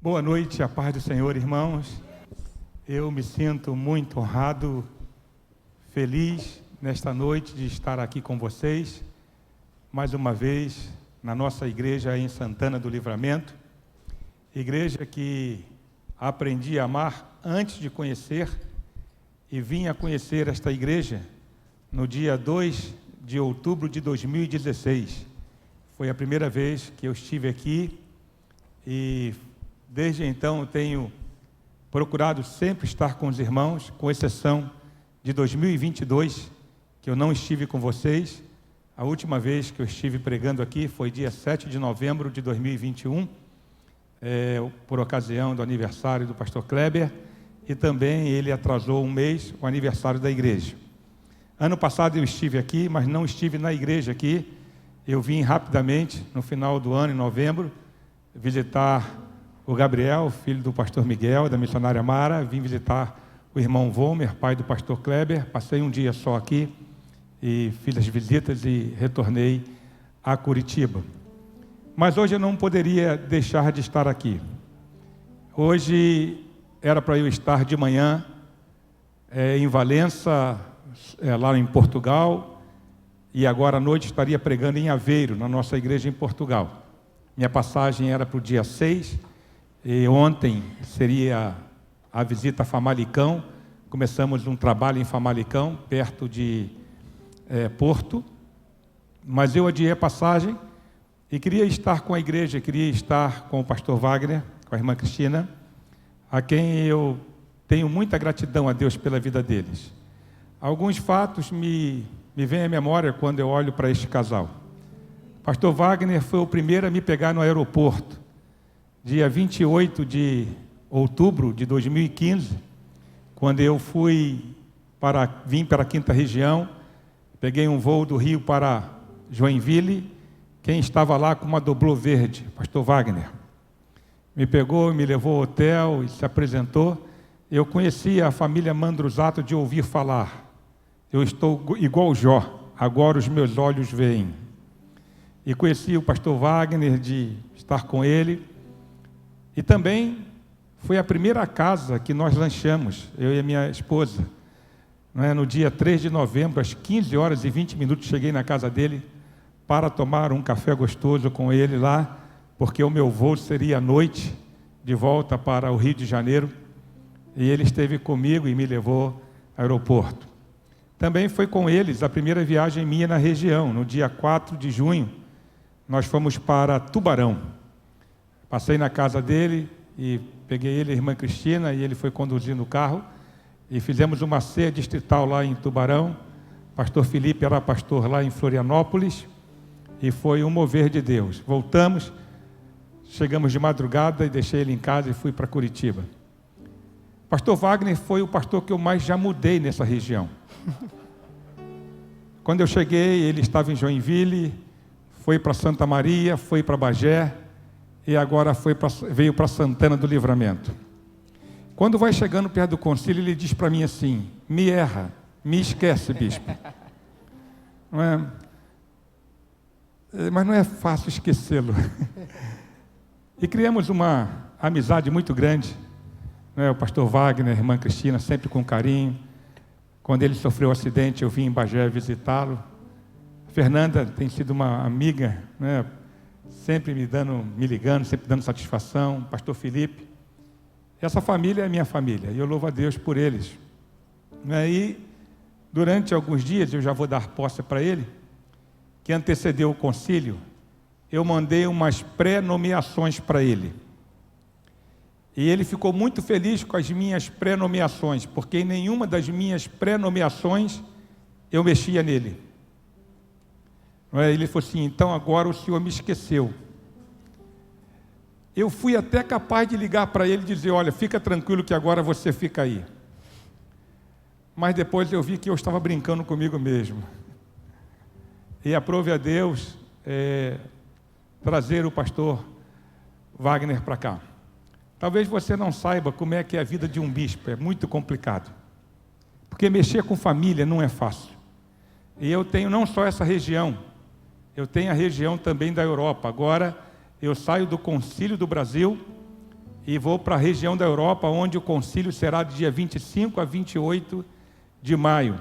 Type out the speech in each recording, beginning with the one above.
Boa noite, a paz do Senhor, irmãos. Eu me sinto muito honrado, feliz nesta noite de estar aqui com vocês, mais uma vez, na nossa igreja em Santana do Livramento, igreja que aprendi a amar antes de conhecer e vim a conhecer esta igreja no dia 2 de outubro de 2016. Foi a primeira vez que eu estive aqui e desde então eu tenho procurado sempre estar com os irmãos, com exceção de 2022, que eu não estive com vocês. A última vez que eu estive pregando aqui foi dia 7 de novembro de 2021, por ocasião do aniversário do pastor Kleber, e também ele atrasou um mês o aniversário da igreja. Ano passado eu estive aqui, mas não estive na igreja aqui. Eu vim rapidamente, no final do ano, em novembro, visitar o Gabriel, filho do pastor Miguel, da missionária Mara. Vim visitar o irmão Vomer, pai do pastor Kleber. Passei um dia só aqui e fiz as visitas e retornei a Curitiba. Mas hoje eu não poderia deixar de estar aqui. Hoje era para eu estar de manhã em Valença, lá em Portugal, e agora à noite estaria pregando em Aveiro, na nossa igreja em Portugal. Minha passagem era para o dia 6, e ontem seria a visita a Famalicão. Começamos um trabalho em Famalicão, perto de Porto, mas eu adiei a passagem e queria estar com a igreja, queria estar com o pastor Wagner, com a irmã Cristina, a quem eu tenho muita gratidão a Deus pela vida deles. Alguns fatos me vêm à memória quando eu olho para este casal. Pastor Wagner foi o primeiro a me pegar no aeroporto, dia 28 de outubro de 2015, quando eu vim para a quinta região, peguei um voo do Rio para Joinville. Quem estava lá com uma doblô verde, pastor Wagner, me pegou, me levou ao hotel e se apresentou. Eu conhecia a família Mandruzato de ouvir falar. Eu estou igual Jó, agora os meus olhos veem. E conheci o pastor Wagner, de estar com ele. E também foi a primeira casa que nós lanchamos, eu e a minha esposa. No dia 3 de novembro, às 15 horas e 20 minutos, cheguei na casa dele para tomar um café gostoso com ele lá, porque o meu voo seria à noite, de volta para o Rio de Janeiro. E ele esteve comigo e me levou ao aeroporto. Também foi com eles a primeira viagem minha na região. No dia 4 de junho, nós fomos para Tubarão. Passei na casa dele e peguei ele e a irmã Cristina, e ele foi conduzindo o carro, e fizemos uma ceia distrital lá em Tubarão. Pastor Felipe era pastor lá em Florianópolis, e foi um mover de Deus. Voltamos, chegamos de madrugada e deixei ele em casa e fui para Curitiba. Pastor Wagner foi o pastor que eu mais já mudei nessa região. Quando eu cheguei, ele estava em Joinville, foi para Santa Maria, foi para Bagé, e agora veio para Santana do Livramento. Quando vai chegando perto do concílio, ele diz para mim assim: me erra, me esquece, bispo. Não é? Mas não é fácil esquecê-lo. E criamos uma amizade muito grande. O pastor Wagner, a irmã Cristina, sempre com carinho. Quando ele sofreu um acidente, eu vim em Bagé visitá-lo. Fernanda tem sido uma amiga, sempre me ligando, sempre dando satisfação. Pastor Felipe. Essa família é minha família, e eu louvo a Deus por eles. E durante alguns dias, eu já vou dar posse para ele, que antecedeu o concílio, eu mandei umas pré-nomeações para ele. E ele ficou muito feliz com as minhas pré-nomeações, porque em nenhuma das minhas pré-nomeações eu mexia nele. Ele falou assim: então agora o senhor me esqueceu. Eu fui até capaz de ligar para ele e dizer: olha, fica tranquilo que agora você fica aí. Mas depois eu vi que eu estava brincando comigo mesmo. E aprove a Deus trazer o pastor Wagner para cá. Talvez você não saiba como é que é a vida de um bispo, é muito complicado. Porque mexer com família não é fácil. E eu tenho não só essa região, eu tenho a região também da Europa. Agora eu saio do Concílio do Brasil e vou para a região da Europa, onde o concílio será de dia 25 a 28 de maio.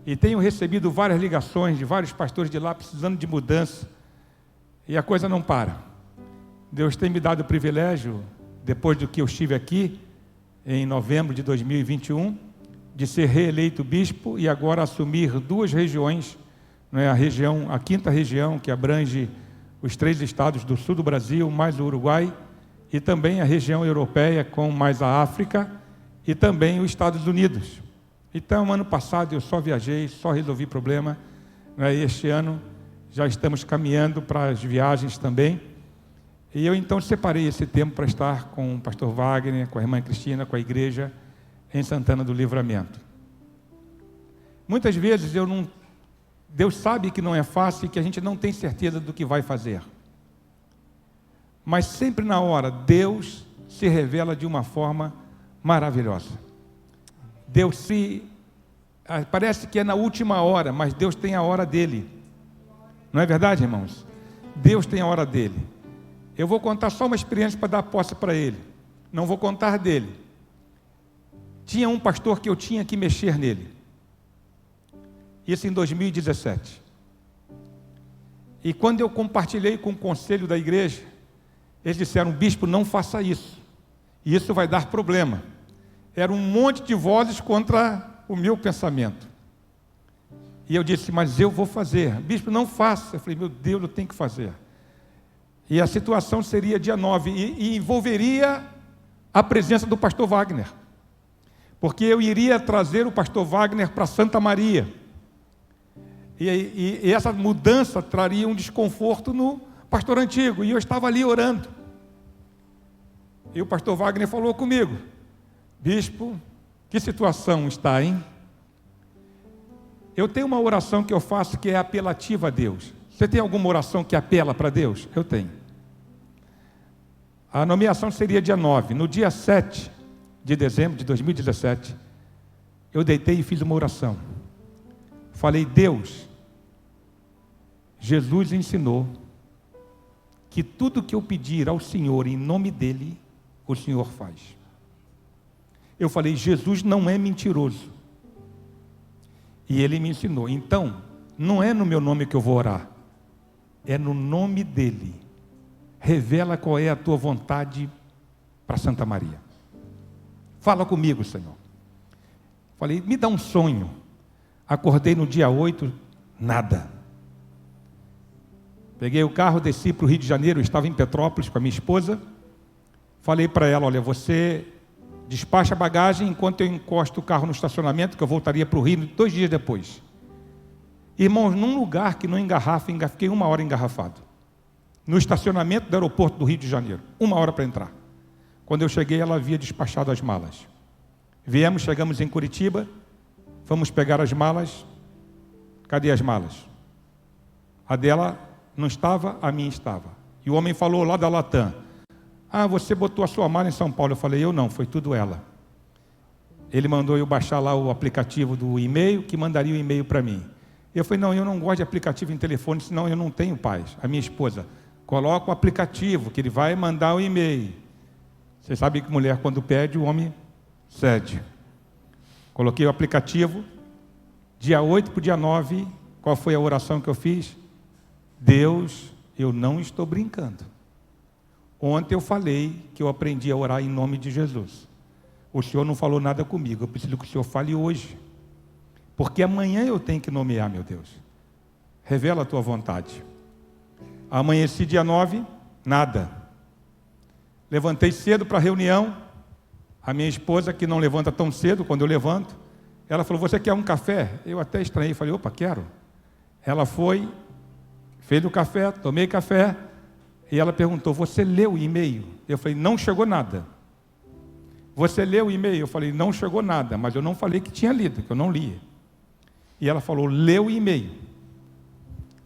E tenho recebido várias ligações de vários pastores de lá precisando de mudança, e a coisa não para. Deus tem me dado o privilégio, depois do que eu estive aqui, em novembro de 2021, de ser reeleito bispo e agora assumir duas regiões, né? A quinta região, que abrange os 3 estados do sul do Brasil, mais o Uruguai, e também a região europeia, com mais a África, e também os Estados Unidos. Então, ano passado eu só viajei, só resolvi problema, né? E este ano já estamos caminhando para as viagens também. E eu então separei esse tempo para estar com o pastor Wagner, com a irmã Cristina, com a igreja em Santana do Livramento. Muitas vezes Deus sabe que não é fácil e que a gente não tem certeza do que vai fazer. Mas sempre na hora, Deus se revela de uma forma maravilhosa. Parece que é na última hora, mas Deus tem a hora dele. Não é verdade, irmãos? Deus tem a hora dele. Eu vou contar só uma experiência para dar posse para ele. Não vou contar dele. Tinha um pastor que eu tinha que mexer nele. Isso em 2017. E quando eu compartilhei com o conselho da igreja, eles disseram: bispo, não faça isso. Isso vai dar problema. Era um monte de vozes contra o meu pensamento. E eu disse: mas eu vou fazer. Bispo, não faça. Eu falei: meu Deus, eu tenho que fazer. E a situação seria dia 9, e envolveria a presença do pastor Wagner. Porque eu iria trazer o pastor Wagner para Santa Maria. E essa mudança traria um desconforto no pastor antigo. E eu estava ali orando. E o pastor Wagner falou comigo: bispo, que situação está, hein? Eu tenho uma oração que eu faço que é apelativa a Deus. Você tem alguma oração que apela para Deus? Eu tenho. A nomeação seria dia 9. No dia 7 de dezembro de 2017, eu deitei e fiz uma oração. Falei: Deus, Jesus ensinou que tudo que eu pedir ao Senhor em nome dEle, o Senhor faz. Eu falei: Jesus não é mentiroso. E Ele me ensinou. Então, não é no meu nome que eu vou orar, é no nome dEle. Revela qual é a tua vontade para Santa Maria. Fala comigo, Senhor. Falei: me dá um sonho. Acordei no dia 8, nada. Peguei o carro, desci para o Rio de Janeiro, eu estava em Petrópolis com a minha esposa. Falei para ela: olha, você despacha a bagagem enquanto eu encosto o carro no estacionamento, que eu voltaria para o Rio 2 dias depois. Irmãos, num lugar que não engarrafa, fiquei 1 hora engarrafado. No estacionamento do aeroporto do Rio de Janeiro, 1 hora para entrar. Quando eu cheguei, ela havia despachado as malas. Chegamos em Curitiba, fomos pegar as malas. Cadê as malas? A dela não estava, a minha estava. E o homem falou lá da Latam: ah, você botou a sua mala em São Paulo. Eu falei: eu não, foi tudo ela. Ele mandou eu baixar lá o aplicativo do e-mail, que mandaria o e-mail para mim. Eu falei: não, eu não gosto de aplicativo em telefone, senão eu não tenho paz. A minha esposa: coloca o aplicativo, que ele vai mandar o e-mail. Você sabe que mulher, quando pede, o homem cede. Coloquei o aplicativo. Dia 8 para o dia 9, qual foi a oração que eu fiz? Deus, eu não estou brincando. Ontem eu falei que eu aprendi a orar em nome de Jesus. O Senhor não falou nada comigo, eu preciso que o Senhor fale hoje. Porque amanhã eu tenho que nomear, meu Deus. Revela a tua vontade. Amanheci dia 9, nada. Levantei cedo para a reunião. A minha esposa, que não levanta tão cedo, quando eu levanto, ela falou: você quer um café? Eu até estranhei, falei: opa, quero. Ela foi, fez o café, tomei café, e ela perguntou: você leu o e-mail? Eu falei: não chegou nada. Você leu o e-mail? Eu falei: não chegou nada, mas eu não falei que tinha lido, que eu não lia. E ela falou: leu o e-mail.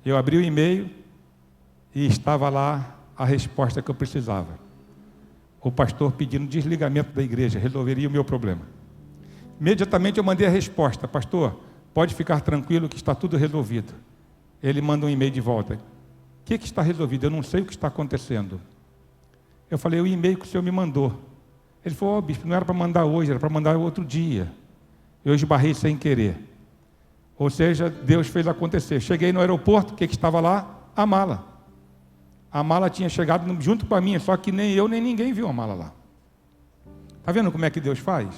Eu abri o e-mail e estava lá a resposta que eu precisava. O pastor pedindo desligamento da igreja, resolveria o meu problema. Imediatamente eu mandei a resposta: pastor, pode ficar tranquilo que está tudo resolvido. Ele manda um e-mail de volta: o que está resolvido? Eu não sei o que está acontecendo. Eu falei, o e-mail que o senhor me mandou. Ele falou, bispo, não era para mandar hoje, era para mandar outro dia. Eu esbarrei sem querer. Ou seja, Deus fez acontecer. Cheguei no aeroporto, o que estava lá? A mala. A mala tinha chegado junto com a minha, só que nem eu nem ninguém viu a mala lá. Está vendo como é que Deus faz?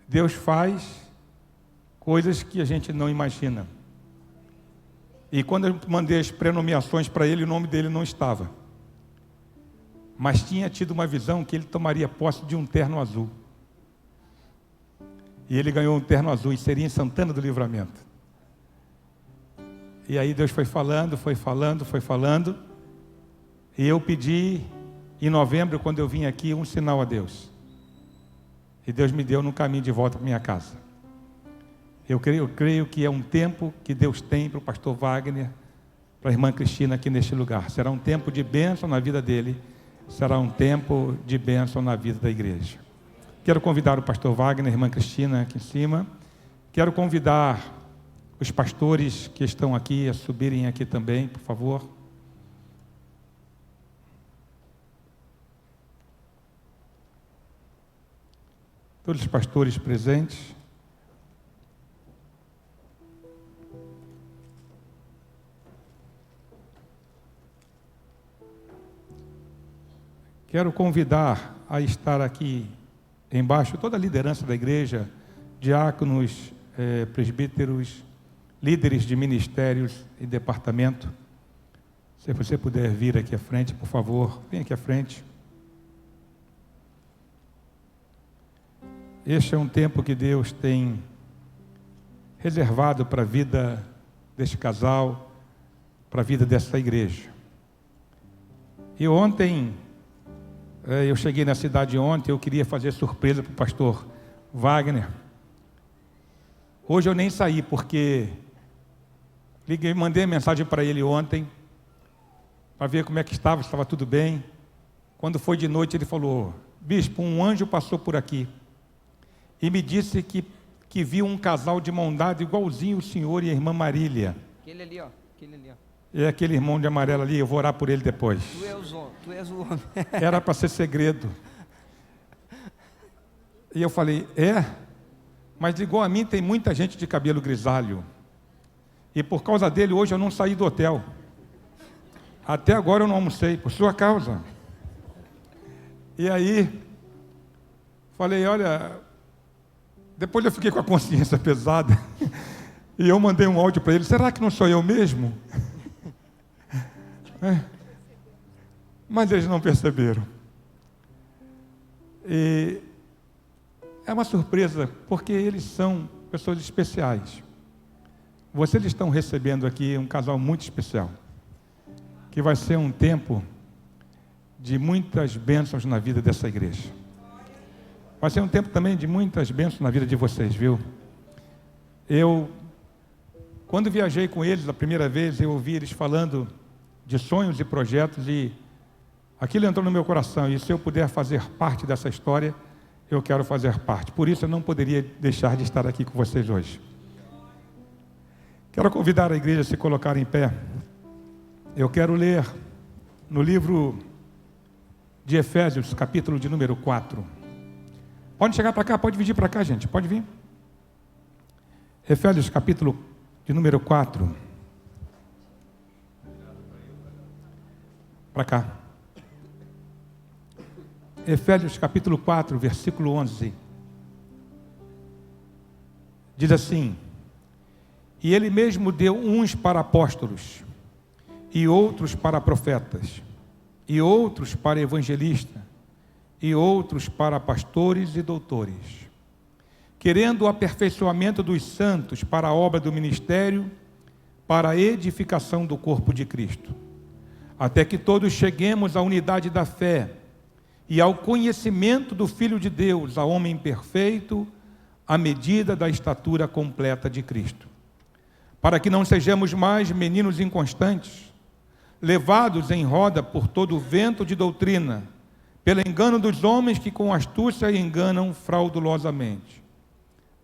Deus faz coisas que a gente não imagina. E quando eu mandei as prenomeações para ele, o nome dele não estava. Mas tinha tido uma visão que ele tomaria posse de um terno azul. E ele ganhou um terno azul e seria em Santana do Livramento. E aí Deus foi falando. E eu pedi, em novembro, quando eu vim aqui, um sinal a Deus. E Deus me deu no caminho de volta para minha casa. Eu creio que é um tempo que Deus tem para o pastor Wagner, para a irmã Cristina aqui neste lugar. Será um tempo de bênção na vida dele. Será um tempo de bênção na vida da igreja. Quero convidar o pastor Wagner, a irmã Cristina aqui em cima. Quero convidar os pastores que estão aqui a subirem aqui também, por favor. Todos os pastores presentes. Quero convidar a estar aqui embaixo toda a liderança da igreja, diáconos, presbíteros, líderes de ministérios e departamento. Se você puder vir aqui à frente, por favor, vem aqui à frente. Este é um tempo que Deus tem reservado para a vida deste casal, para a vida dessa igreja. E ontem, eu cheguei na cidade ontem, eu queria fazer surpresa para o pastor Wagner. Hoje eu nem saí, porque mandei mensagem para ele ontem, para ver como é que estava, se estava tudo bem. Quando foi de noite, ele falou, bispo, um anjo passou por aqui e me disse que viu um casal de mão dada igualzinho o senhor e a irmã Marília. Aquele ali, ó. É aquele irmão de amarelo ali, eu vou orar por ele depois. Tu és o homem. Era para ser segredo. E eu falei, mas igual a mim tem muita gente de cabelo grisalho. E por causa dele hoje eu não saí do hotel. Até agora eu não almocei, por sua causa. E aí, falei, olha, depois eu fiquei com a consciência pesada. E eu mandei um áudio para ele, será que não sou eu mesmo? Mas eles não perceberam. E é uma surpresa, porque eles são pessoas especiais. Vocês estão recebendo aqui um casal muito especial, que vai ser um tempo de muitas bênçãos na vida dessa igreja. Vai ser um tempo também de muitas bênçãos na vida de vocês, viu? Quando viajei com eles a primeira vez, eu ouvi eles falando de sonhos e projetos e aquilo entrou no meu coração. E se eu puder fazer parte dessa história, eu quero fazer parte. Por isso eu não poderia deixar de estar aqui com vocês hoje. Quero convidar a igreja a se colocar em pé. Eu quero ler no livro de Efésios, capítulo de número 4. Pode chegar para cá, pode vir para cá, gente, pode vir. Efésios, capítulo de número 4. Para cá. Efésios, capítulo 4, versículo 11. Diz assim: e ele mesmo deu uns para apóstolos, e outros para profetas, e outros para evangelistas, e outros para pastores e doutores, querendo o aperfeiçoamento dos santos para a obra do ministério, para a edificação do corpo de Cristo, até que todos cheguemos à unidade da fé e ao conhecimento do Filho de Deus, a homem perfeito, à medida da estatura completa de Cristo, para que não sejamos mais meninos inconstantes, levados em roda por todo o vento de doutrina, pelo engano dos homens que com astúcia enganam fraudulosamente.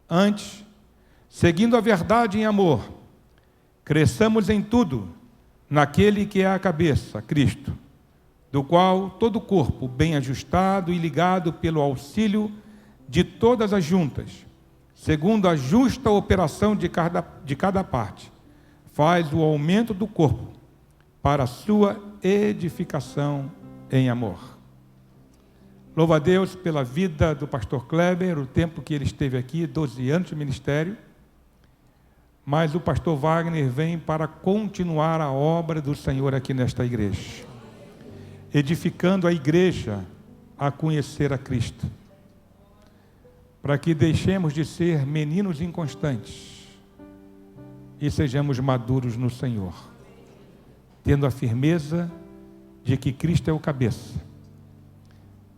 Antes, seguindo a verdade em amor, cresçamos em tudo naquele que é a cabeça, Cristo, do qual todo o corpo, bem ajustado e ligado pelo auxílio de todas as juntas, segundo a justa operação de cada parte, faz o aumento do corpo para a sua edificação em amor. Louva a Deus pela vida do pastor Kleber, o tempo que ele esteve aqui, 12 anos de ministério, mas o pastor Wagner vem para continuar a obra do Senhor aqui nesta igreja, edificando a igreja a conhecer a Cristo, para que deixemos de ser meninos inconstantes e sejamos maduros no Senhor, tendo a firmeza de que Cristo é o cabeça.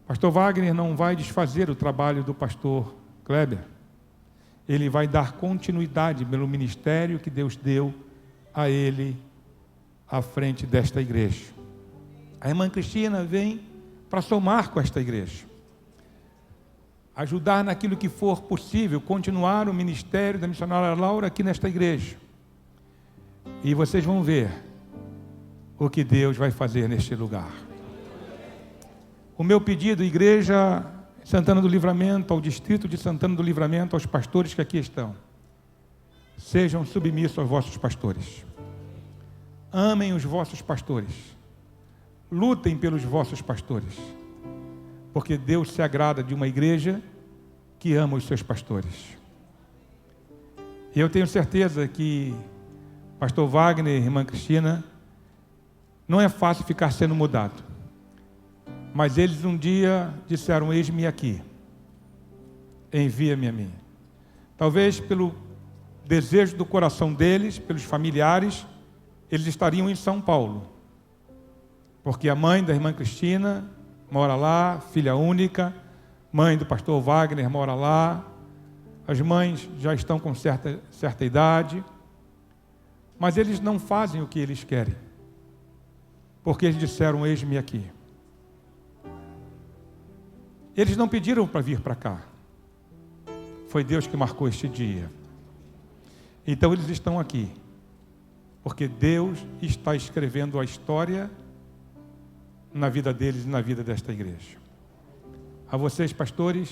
Pastor Wagner não vai desfazer o trabalho do pastor Kleber, ele vai dar continuidade pelo ministério que Deus deu a ele à frente desta igreja. A irmã Cristina vem para somar com esta igreja, ajudar naquilo que for possível, continuar o ministério da missionária Laura aqui nesta igreja. E vocês vão ver o que Deus vai fazer neste lugar. O meu pedido, igreja Santana do Livramento, ao distrito de Santana do Livramento, aos pastores que aqui estão, sejam submissos aos vossos pastores. Amem os vossos pastores. Lutem pelos vossos pastores. Porque Deus se agrada de uma igreja que ama os seus pastores. E eu tenho certeza que pastor Wagner e irmã Cristina, não é fácil ficar sendo mudado. Mas eles um dia disseram: eis-me aqui, envia-me a mim. Talvez pelo desejo do coração deles, pelos familiares, eles estariam em São Paulo, porque a mãe da irmã Cristina mora lá, filha única, mãe do pastor Wagner mora lá, as mães já estão com certa idade, mas eles não fazem o que eles querem, porque eles disseram: eis-me aqui. Eles não pediram para vir para cá. Foi Deus que marcou este dia. Então eles estão aqui, porque Deus está escrevendo a história na vida deles e na vida desta igreja. A vocês, pastores,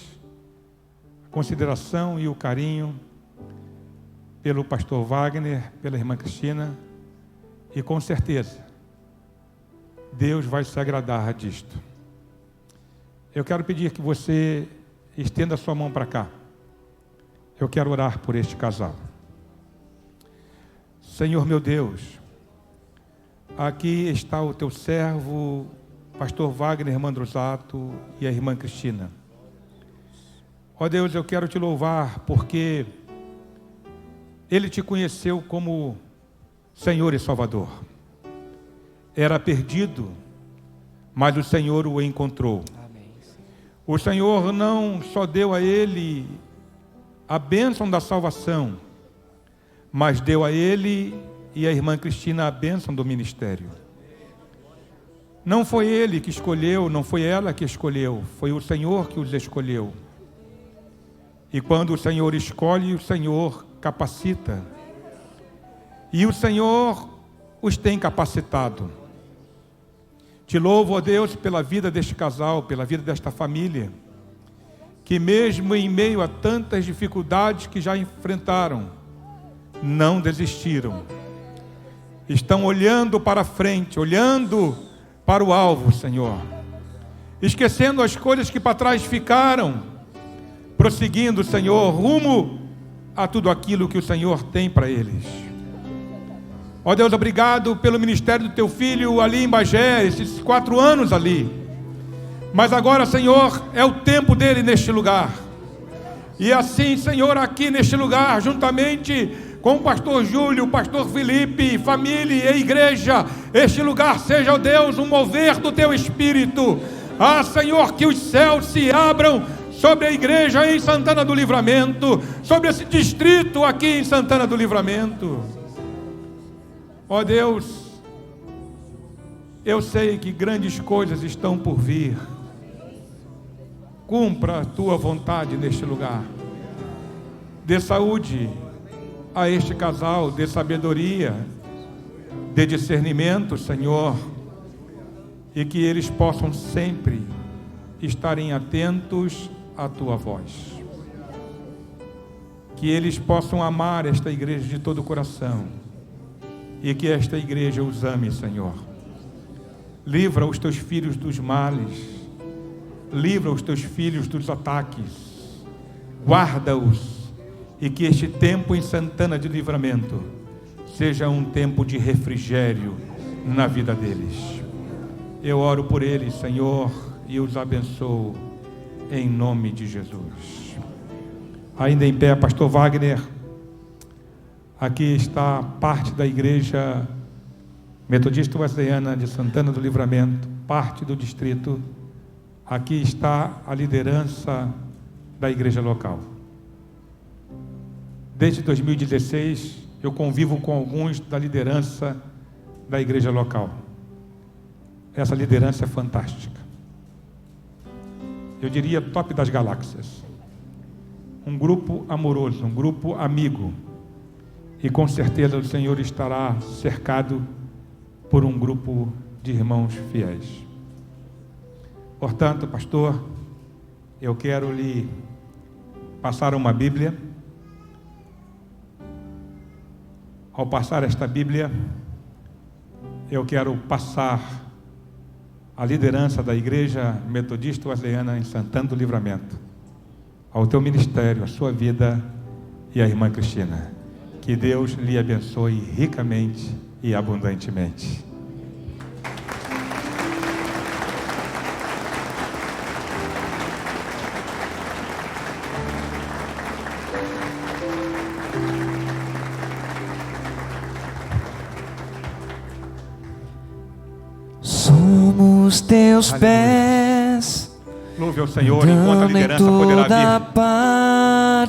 a consideração e o carinho pelo pastor Wagner, pela irmã Cristina, e com certeza Deus vai se agradar disto. Eu quero pedir que você estenda a sua mão para cá. Eu quero orar por este casal. Senhor meu Deus, aqui está o teu servo, pastor Wagner Mandrosato e a irmã Cristina. Ó Deus, eu quero te louvar porque ele te conheceu como Senhor e Salvador. Era perdido, mas o Senhor o encontrou. O Senhor não só deu a ele a bênção da salvação, mas deu a ele e a irmã Cristina a bênção do ministério. Não foi ele que escolheu, não foi ela que escolheu, foi o Senhor que os escolheu. E quando o Senhor escolhe, o Senhor capacita. E o Senhor os tem capacitado. Te louvo, ó Deus, pela vida deste casal, pela vida desta família, que mesmo em meio a tantas dificuldades que já enfrentaram, não desistiram. Estão olhando para frente, olhando para o alvo, Senhor. Esquecendo as coisas que para trás ficaram, prosseguindo, Senhor, rumo a tudo aquilo que o Senhor tem para eles. Ó Deus, obrigado pelo ministério do teu filho ali em Bagé, esses 4 anos ali. Mas agora, Senhor, é o tempo dele neste lugar. E assim, Senhor, aqui neste lugar, juntamente com o pastor Júlio, o pastor Felipe, família e igreja, este lugar seja, ó Deus, um mover do teu Espírito. Ah, Senhor, que os céus se abram sobre a igreja em Santana do Livramento, sobre esse distrito aqui em Santana do Livramento. Ó Deus, eu sei que grandes coisas estão por vir. Cumpra a tua vontade neste lugar. Dê saúde a este casal, dê sabedoria, dê discernimento, Senhor. e que eles possam sempre estarem atentos à tua voz. Que eles possam amar esta igreja de todo o coração e que esta igreja os ame, Senhor. Livra os teus filhos dos males, livra os teus filhos dos ataques, guarda-os, e que este tempo em Santana de Livramento seja um tempo de refrigério na vida deles. Eu oro por eles, Senhor, e os abençoo em nome de Jesus. Ainda em pé, pastor Wagner, aqui está parte da igreja Metodista Wesleyana de Santana do Livramento, parte do distrito. Aqui está a liderança da igreja local. Desde 2016, eu convivo com alguns da liderança da igreja local. Essa liderança é fantástica. Eu diria top das galáxias. Um grupo amoroso, um grupo amigo. E com certeza o Senhor estará cercado por um grupo de irmãos fiéis. Portanto, pastor, eu quero lhe passar uma Bíblia. Ao passar esta Bíblia, eu quero passar a liderança da Igreja Metodista Wesleyana em Santana do Livramento ao teu ministério, à sua vida e à irmã Cristina. Que Deus lhe abençoe ricamente e abundantemente. Somos teus pés, Louve ao Senhor enquanto a liderança poderá vir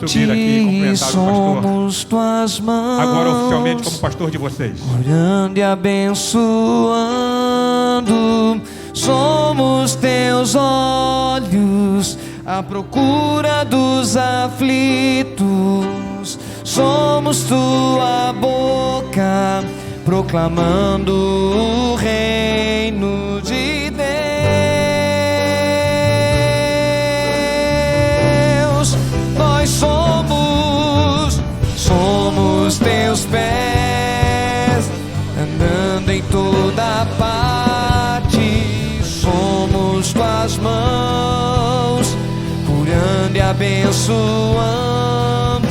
subir aqui e cumprimentar o pastor. Tuas mãos, agora oficialmente como pastor de vocês. Orando e abençoando, somos teus olhos à procura dos aflitos, somos tua boca proclamando o reino de Deus. Nós somos teus pés, andando em toda parte, somos tuas mãos, curando e abençoando,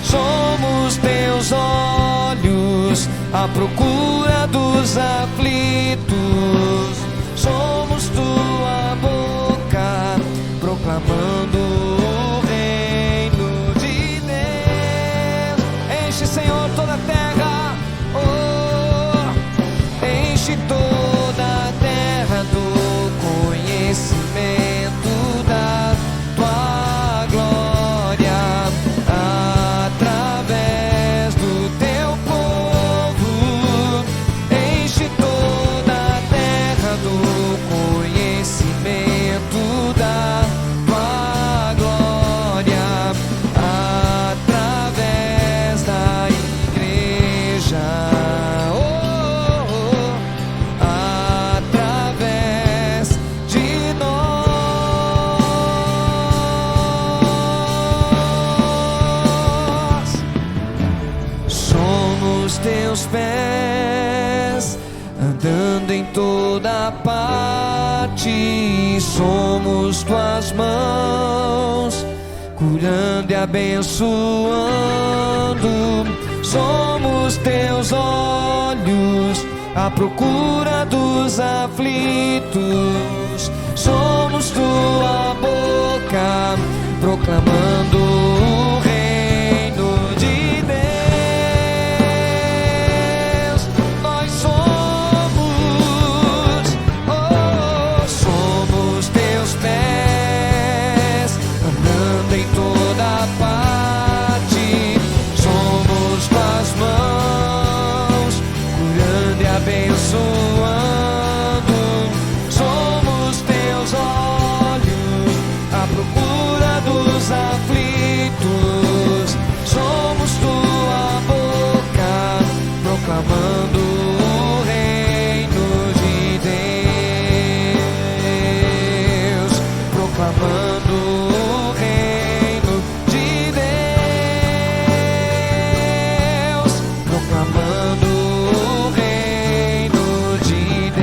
somos teus olhos à procura dos aflitos, somos tua boca proclamando o reino de Deus. Enche, Senhor, toda a terra, oh, enche toda a terra do conhecimento da tua glória, através do teu povo. Enche toda a terra do conhecimento da tua glória, através da igreja, através de nós. Somos teus pés, andando em toda parte, somos tuas mãos, curando e abençoando, somos teus olhos à procura dos aflitos, somos tua boca proclamando o reino de Deus. Nós somos teus pés, andando em toda parte, somos tuas mãos, curando e abençoando, somos proclamando o reino de Deus, proclamando o reino de Deus.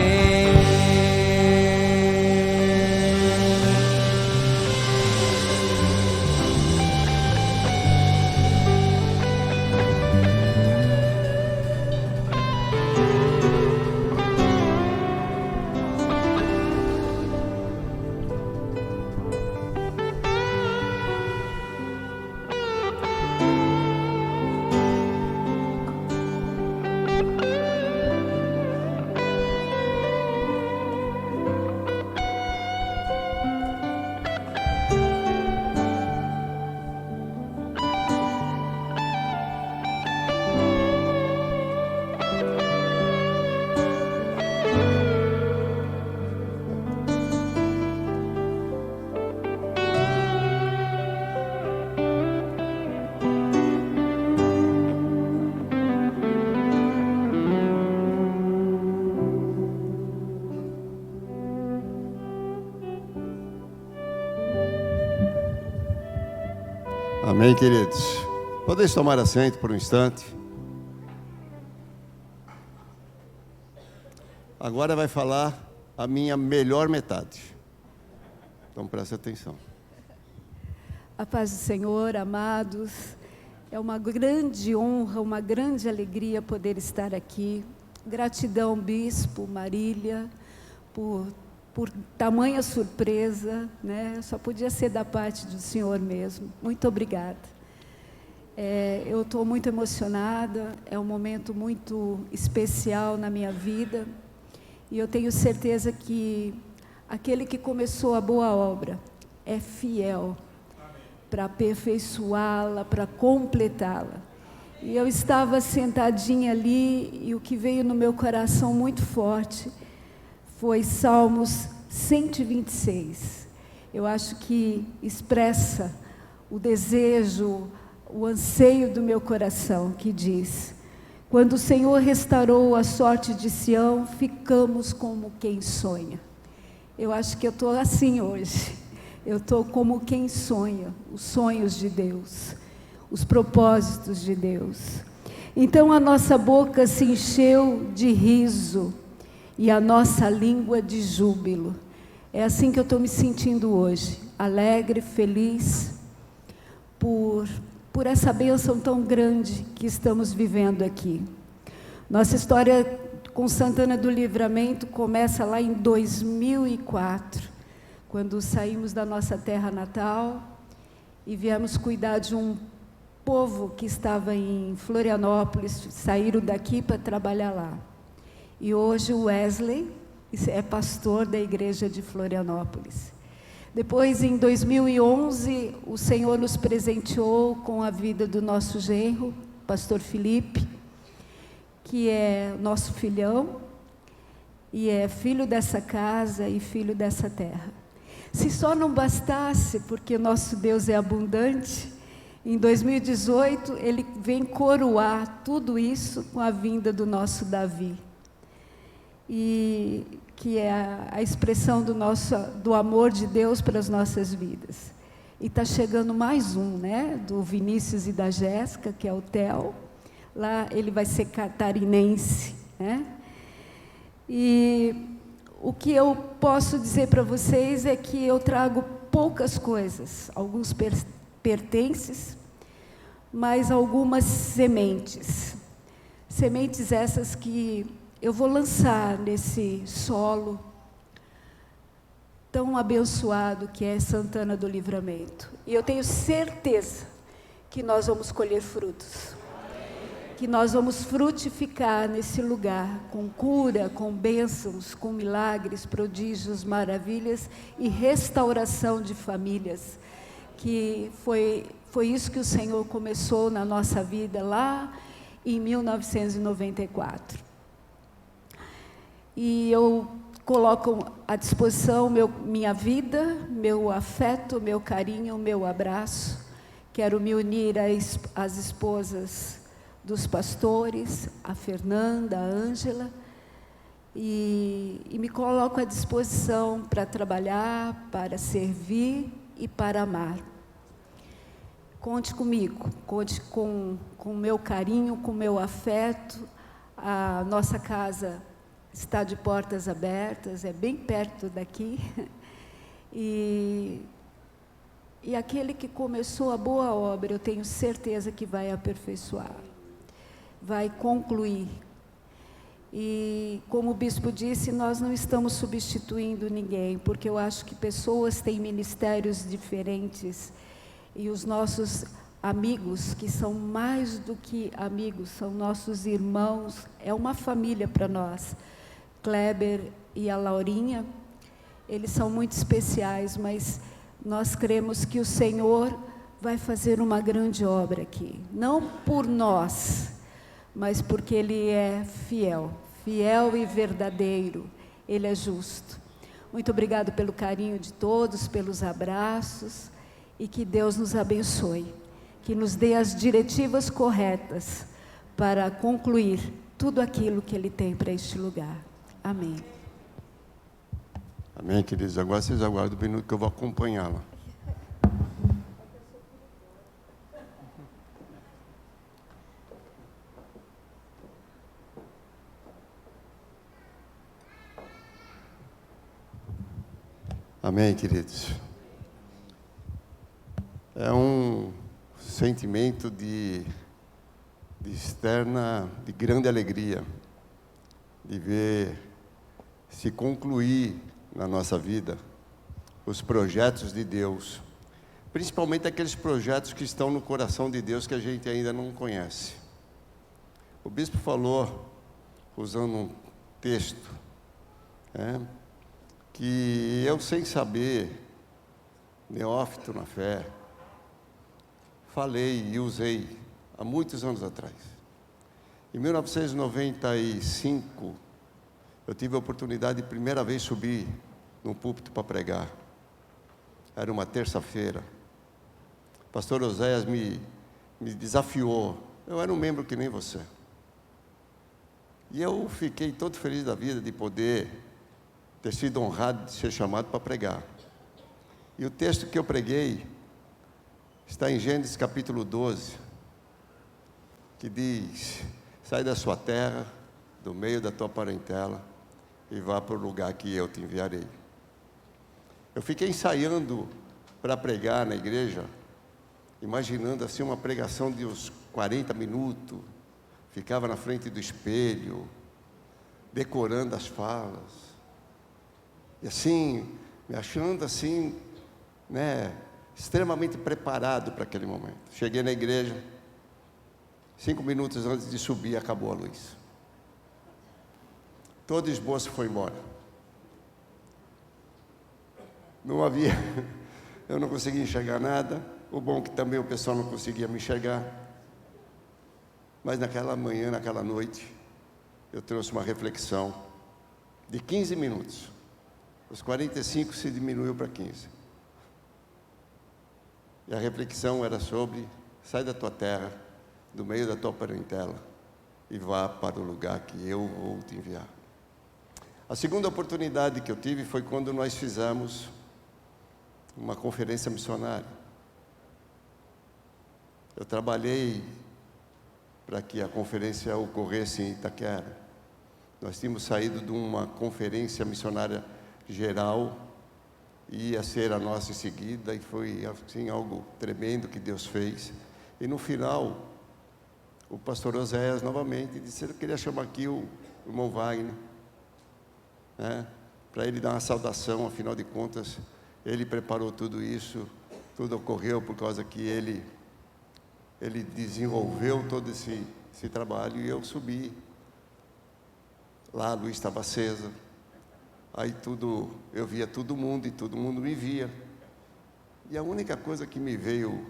Amém, queridos? Podeis tomar assento por um instante. Agora vai falar a minha melhor metade. Então preste atenção. A paz do Senhor, amados. É uma grande honra, uma grande alegria poder estar aqui. Gratidão, Bispo, Marília, por tamanha surpresa, né? Só podia ser da parte do Senhor mesmo. Muito obrigada. Eu estou muito emocionada, é um momento muito especial na minha vida, e eu tenho certeza que aquele que começou a boa obra é fiel para aperfeiçoá-la, para completá-la. E eu estava sentadinha ali, e o que veio no meu coração muito forte foi Salmos 126. Eu acho que expressa o desejo, o anseio do meu coração, que diz: quando o Senhor restaurou a sorte de Sião, ficamos como quem sonha. Eu acho que eu estou assim hoje. Eu estou como quem sonha, os sonhos de Deus, os propósitos de Deus. Então a nossa boca se encheu de riso, e a nossa língua de júbilo. É assim que eu estou me sentindo hoje, alegre, feliz, por essa bênção tão grande que estamos vivendo aqui. Nossa história com Santana do Livramento começa lá em 2004, quando saímos da nossa terra natal e viemos cuidar de um povo que estava em Florianópolis, saíram daqui para trabalhar lá. E hoje o Wesley é pastor da igreja de Florianópolis. Depois, em 2011, o Senhor nos presenteou com a vida do nosso genro, pastor Felipe, que é nosso filhão, e é filho dessa casa e filho dessa terra. Se só não bastasse, porque nosso Deus é abundante, em 2018, ele vem coroar tudo isso com a vinda do nosso Davi. E que é a expressão do amor de Deus para as nossas vidas. E está chegando mais um, né, do Vinícius e da Jéssica, que é o Theo. Lá ele vai ser catarinense, né? E o que eu posso dizer para vocês é que eu trago poucas coisas, alguns pertences, mas algumas sementes. Sementes essas que eu vou lançar nesse solo tão abençoado que é Santana do Livramento. E eu tenho certeza que nós vamos colher frutos. Que nós vamos frutificar nesse lugar, com cura, com bênçãos, com milagres, prodígios, maravilhas e restauração de famílias. Que foi isso que o Senhor começou na nossa vida lá em 1994. E eu coloco à disposição minha vida, meu afeto, meu carinho, meu abraço. Quero me unir às esposas dos pastores, a Fernanda, a Ângela, e me coloco à disposição para trabalhar, para servir e para amar. Conte comigo, conte com o meu carinho, com o meu afeto. A nossa casa está de portas abertas, é bem perto daqui. E aquele que começou a boa obra, eu tenho certeza que vai aperfeiçoar, vai concluir. E, como o bispo disse, nós não estamos substituindo ninguém, porque eu acho que pessoas têm ministérios diferentes, e os nossos amigos, que são mais do que amigos, são nossos irmãos, é uma família para nós. Kleber e a Laurinha, eles são muito especiais, mas nós cremos que o Senhor vai fazer uma grande obra aqui, não por nós, mas porque Ele é fiel, fiel e verdadeiro, Ele é justo. Muito obrigado pelo carinho de todos, pelos abraços, e que Deus nos abençoe, que nos dê as diretivas corretas para concluir tudo aquilo que Ele tem para este lugar. Amém. Amém, queridos. Agora vocês aguardam um minuto que eu vou acompanhá-la. Amém, queridos. É um sentimento de grande alegria, de ver se concluir na nossa vida os projetos de Deus, principalmente aqueles projetos que estão no coração de Deus que a gente ainda não conhece. O bispo falou, usando um texto, que eu, sem saber, neófito na fé, falei e usei há muitos anos atrás. Em 1995, eu tive a oportunidade de primeira vez subir num púlpito para pregar. Era uma terça-feira. O pastor Oséias me desafiou. Eu era um membro que nem você. E eu fiquei todo feliz da vida de poder ter sido honrado de ser chamado para pregar. E o texto que eu preguei está em Gênesis capítulo 12, que diz: sai da sua terra, do meio da tua parentela, e vá para o lugar que eu te enviarei. Eu fiquei ensaiando para pregar na igreja, imaginando assim uma pregação de uns 40 minutos, ficava na frente do espelho, decorando as falas, e assim, me achando assim, extremamente preparado para aquele momento. Cheguei na igreja, 5 minutos antes de subir, acabou a luz. Todo o esboço foi embora. Não havia, eu não conseguia enxergar nada. O bom é que também o pessoal não conseguia me enxergar. Mas naquela manhã, naquela noite, eu trouxe uma reflexão de 15 minutos. Os 45 se diminuiu para 15. E a reflexão era sobre: sai da tua terra, do meio da tua parentela, e vá para o lugar que eu vou te enviar. A segunda oportunidade que eu tive foi quando nós fizemos uma conferência missionária. Eu trabalhei para que a conferência ocorresse em Itaquera. Nós tínhamos saído de uma conferência missionária geral, ia ser a nossa em seguida, e foi assim algo tremendo que Deus fez. E no final, o pastor Oséias novamente disse: eu queria chamar aqui o irmão Wagner, para ele dar uma saudação. Afinal de contas, ele preparou tudo isso, tudo ocorreu por causa que ele desenvolveu todo esse trabalho. E eu subi lá, a luz estava acesa, aí eu via todo mundo e todo mundo me via, e a única coisa que me veio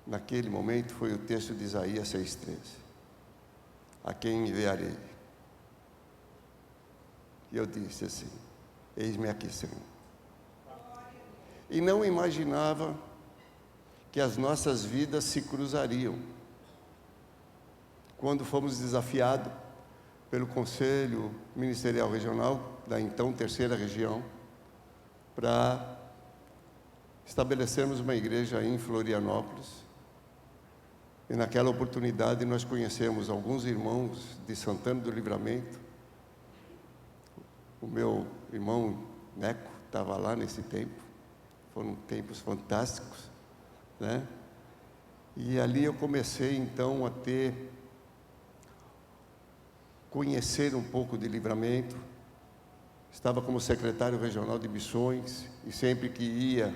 naquele momento foi o texto de Isaías 6,13: a quem enviarei? E eu disse assim: eis-me aqui, Senhor. E não imaginava que as nossas vidas se cruzariam. Quando fomos desafiados pelo Conselho Ministerial Regional, da então terceira região, para estabelecermos uma igreja em Florianópolis. E naquela oportunidade nós conhecemos alguns irmãos de Santana do Livramento. O meu irmão Neco estava lá nesse tempo. Foram tempos fantásticos, né? E ali eu comecei então a conhecer um pouco de Livramento. Estava como secretário regional de missões e sempre que ia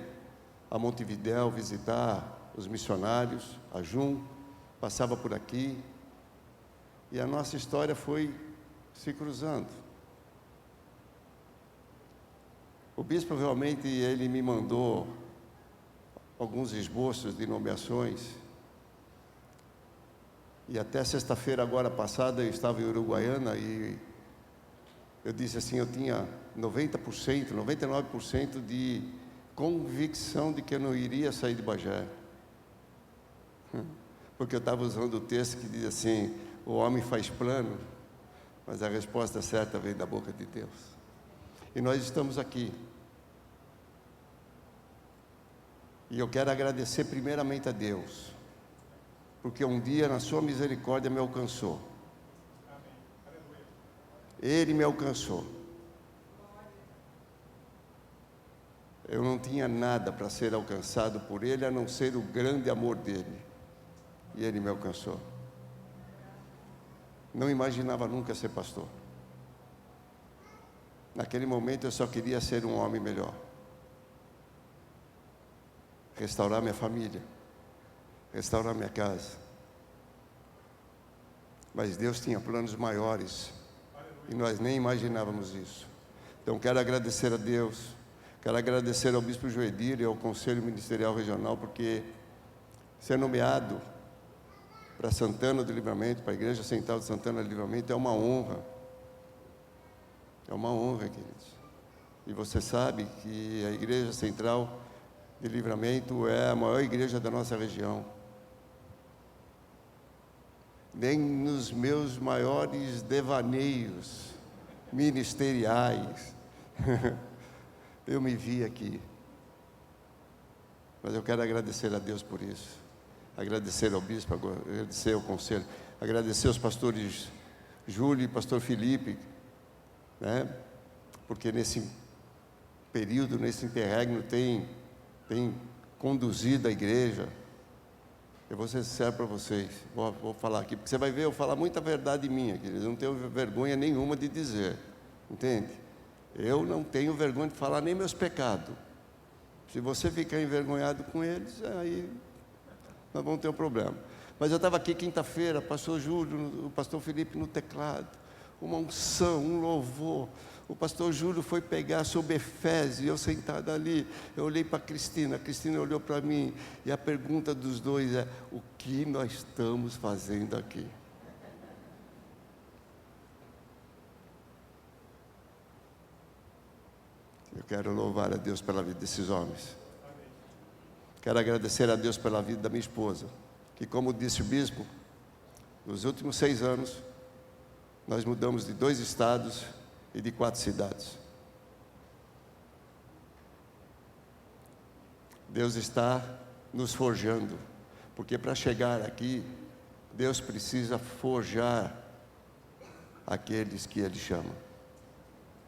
a Montevidéu visitar os missionários, a JUM, passava por aqui. E a nossa história foi se cruzando. O bispo realmente, ele me mandou alguns esboços de nomeações. E até sexta-feira agora passada eu estava em Uruguaiana e eu disse assim, eu tinha 90%, 99% de convicção de que eu não iria sair de Bagé. Porque eu estava usando o texto que diz assim, o homem faz plano, mas a resposta certa vem da boca de Deus. E nós estamos aqui. E eu quero agradecer primeiramente a Deus, porque um dia na sua misericórdia me alcançou. Ele me alcançou. Eu não tinha nada para ser alcançado por Ele, a não ser o grande amor dEle. E Ele me alcançou. Não imaginava nunca ser pastor. Naquele momento eu só queria ser um homem melhor. Restaurar minha família. Restaurar minha casa. Mas Deus tinha planos maiores. E nós nem imaginávamos isso. Então quero agradecer a Deus. Quero agradecer ao Bispo Joedir e ao Conselho Ministerial Regional, porque ser nomeado para Santana do Livramento, para a Igreja Central de Santana do Livramento, é uma honra. É uma honra, queridos. E você sabe que a Igreja Central de Livramento é a maior igreja da nossa região. Nem nos meus maiores devaneios ministeriais eu me vi aqui. Mas eu quero agradecer a Deus por isso. Agradecer ao bispo, agradecer ao conselho, agradecer aos pastores Júlio e pastor Felipe, né? Porque nesse período, nesse interregno, tem conduzido a igreja. Eu vou ser sincero para vocês, vou falar aqui, porque você vai ver eu falar muita verdade minha, queridos. Eu não tenho vergonha nenhuma de dizer, entende? Eu não tenho vergonha de falar nem meus pecados. Se você ficar envergonhado com eles, aí nós vamos ter um problema. Mas eu estava aqui quinta-feira, pastor Júlio, o pastor Felipe no teclado, uma unção, um louvor. O pastor Júlio foi pegar sobre Efésios, e eu sentado ali, eu olhei para a Cristina olhou para mim, e a pergunta dos dois é, o que nós estamos fazendo aqui? Eu quero louvar a Deus pela vida desses homens. Quero agradecer a Deus pela vida da minha esposa, que, como disse o bispo, nos últimos 6 anos, nós mudamos de 2 estados e de 4 cidades. Deus está nos forjando, porque para chegar aqui, Deus precisa forjar aqueles que Ele chama.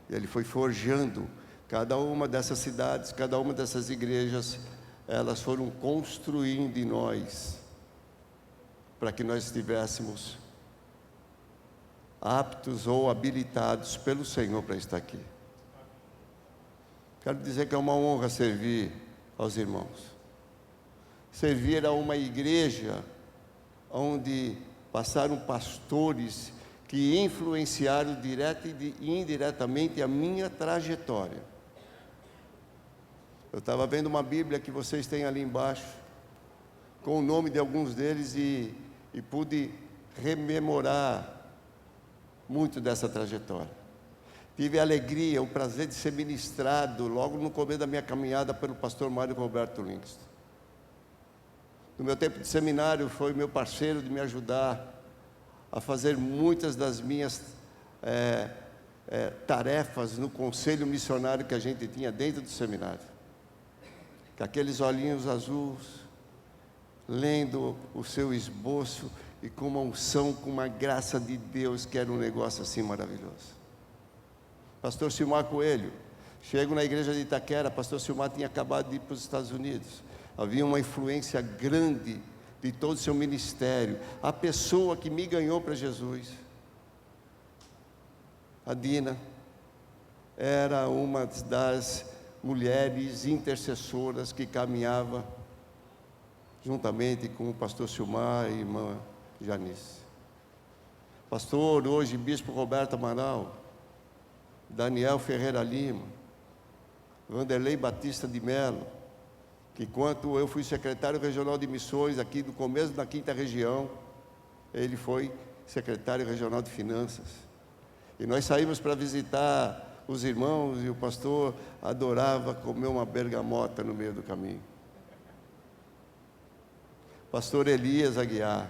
E Ele foi forjando cada uma dessas cidades, cada uma dessas igrejas, elas foram construindo em nós, para que nós estivéssemos aptos ou habilitados pelo Senhor para estar aqui. Quero dizer que é uma honra servir aos irmãos. Servir a uma igreja onde passaram pastores que influenciaram direta e indiretamente a minha trajetória. Eu estava vendo uma Bíblia que vocês têm ali embaixo, com o nome de alguns deles, e pude rememorar muito dessa trajetória. Tive a alegria, o prazer de ser ministrado logo no começo da minha caminhada pelo pastor Mário Roberto Linkson. No meu tempo de seminário, foi meu parceiro de me ajudar a fazer muitas das minhas tarefas no conselho missionário que a gente tinha dentro do seminário. Com aqueles olhinhos azuis, lendo o seu esboço e com uma unção, com uma graça de Deus, que era um negócio assim maravilhoso. Pastor Silmar Coelho, chego na igreja de Itaquera, pastor Silmar tinha acabado de ir para os Estados Unidos. Havia uma influência grande de todo o seu ministério. A pessoa que me ganhou para Jesus, a Dina, era uma das mulheres intercessoras que caminhava juntamente com o pastor Silmar e a irmã Janice. Pastor, hoje, bispo Roberto Amaral, Daniel Ferreira Lima, Vanderlei Batista de Mello, que enquanto eu fui secretário regional de missões aqui do começo da 5ª região, ele foi secretário regional de finanças. E nós saímos para visitar os irmãos e o pastor adorava comer uma bergamota no meio do caminho. Pastor Elias Aguiar,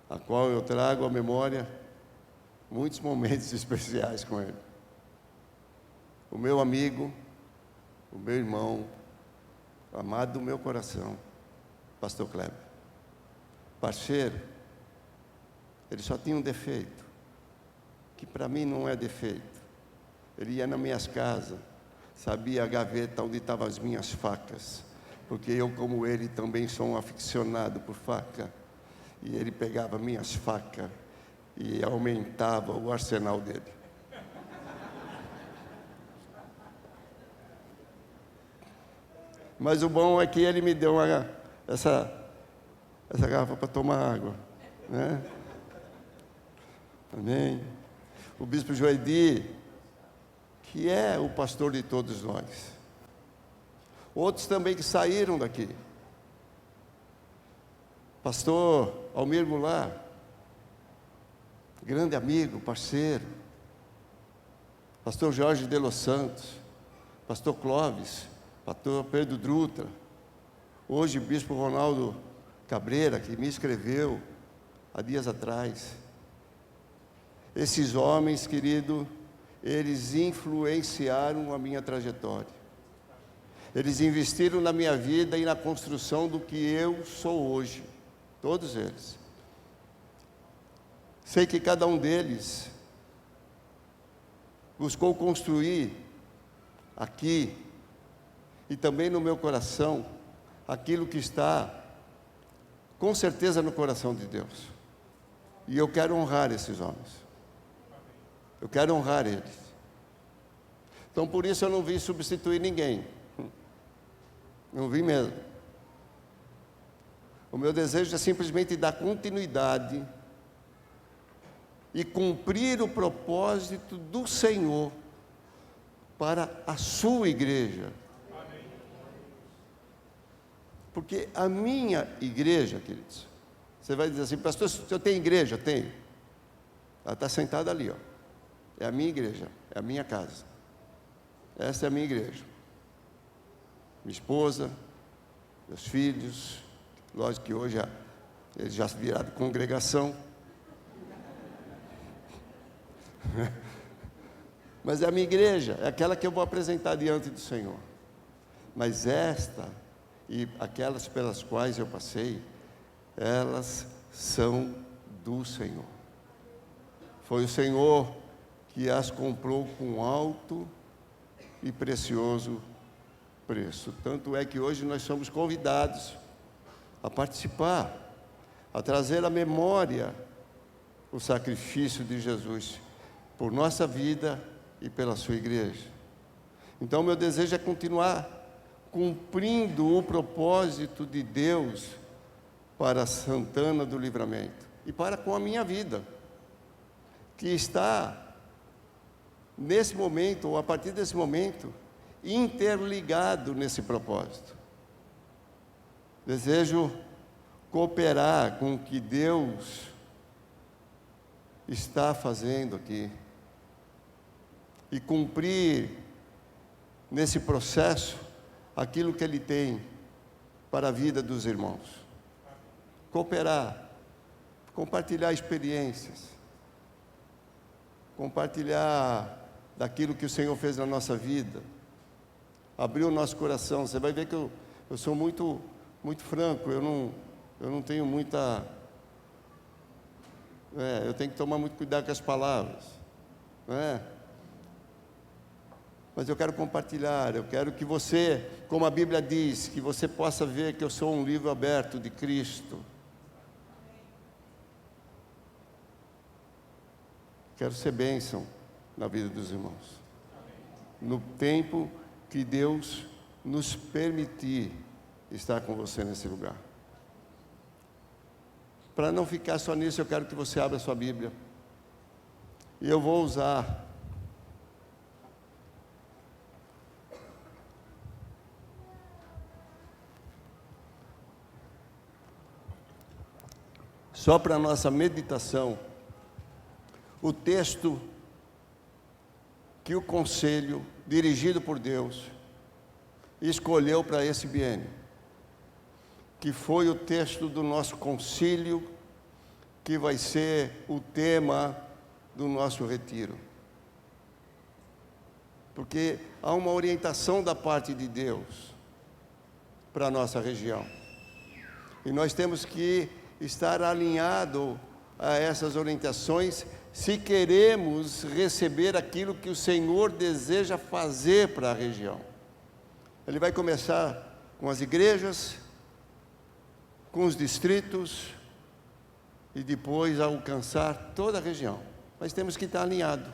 a qual eu trago à memória muitos momentos especiais com ele. O meu amigo, o meu irmão, amado do meu coração, pastor Kleber. Parceiro, ele só tinha um defeito, que para mim não é defeito. Ele ia nas minhas casas, sabia a gaveta onde estavam as minhas facas, porque eu, como ele, também sou um aficionado por faca. E ele pegava minhas facas e aumentava o arsenal dele. Mas o bom é que ele me deu essa garrafa para tomar água, né? Amém. O bispo Joedi, que é o pastor de todos nós. Outros também que saíram daqui. Pastor Almir Goulart, grande amigo, parceiro. Pastor Jorge de Los Santos, pastor Clóvis, pastor Pedro Drutra. Hoje o bispo Ronaldo Cabreira, que me escreveu há dias atrás. Esses homens, querido, eles influenciaram a minha trajetória. Eles investiram na minha vida e na construção do que eu sou hoje. Todos eles. Sei que cada um deles buscou construir aqui e também no meu coração aquilo que está com certeza no coração de Deus. E eu quero honrar esses homens. Eu quero honrar eles. Então por isso eu não vim substituir ninguém. Não vim mesmo. O meu desejo é simplesmente dar continuidade e cumprir o propósito do Senhor para a sua igreja. Porque a minha igreja, queridos, você vai dizer assim, pastor, o senhor tem igreja? Tenho. Ela está sentada ali, ó. É a minha igreja, é a minha casa. Essa é a minha igreja. Minha esposa, meus filhos, lógico que hoje eles já viraram congregação. Mas é a minha igreja, é aquela que eu vou apresentar diante do Senhor. Mas esta e aquelas pelas quais eu passei, elas são do Senhor. Foi o Senhor que as comprou com alto e precioso preço. Tanto é que hoje nós somos convidados a participar, a trazer à memória o sacrifício de Jesus por nossa vida e pela sua igreja. Então meu desejo é continuar cumprindo o propósito de Deus para Santana do Livramento e para com a minha vida, que está nesse momento, ou a partir desse momento, interligado nesse propósito. Desejo cooperar com o que Deus está fazendo aqui e cumprir nesse processo aquilo que Ele tem para a vida dos irmãos. Cooperar, compartilhar experiências, compartilhar daquilo que o Senhor fez na nossa vida, abrir o nosso coração. Você vai ver que eu sou muito franco, eu não tenho muita... eu tenho que tomar muito cuidado com as palavras, não é? Mas eu quero compartilhar, eu quero que você, como a Bíblia diz, que você possa ver que eu sou um livro aberto de Cristo. Quero ser bênção na vida dos irmãos. No tempo que Deus nos permitir estar com você nesse lugar. Para não ficar só nisso, eu quero que você abra a sua Bíblia. E eu vou usar só para a nossa meditação o texto que o conselho, dirigido por Deus, escolheu para esse biênio, que foi o texto do nosso concílio, que vai ser o tema do nosso retiro. Porque há uma orientação da parte de Deus para a nossa região. E nós temos que estar alinhado a essas orientações, se queremos receber aquilo que o Senhor deseja fazer para a região. Ele vai começar com as igrejas, com os distritos, e depois alcançar toda a região. Mas temos que estar alinhado.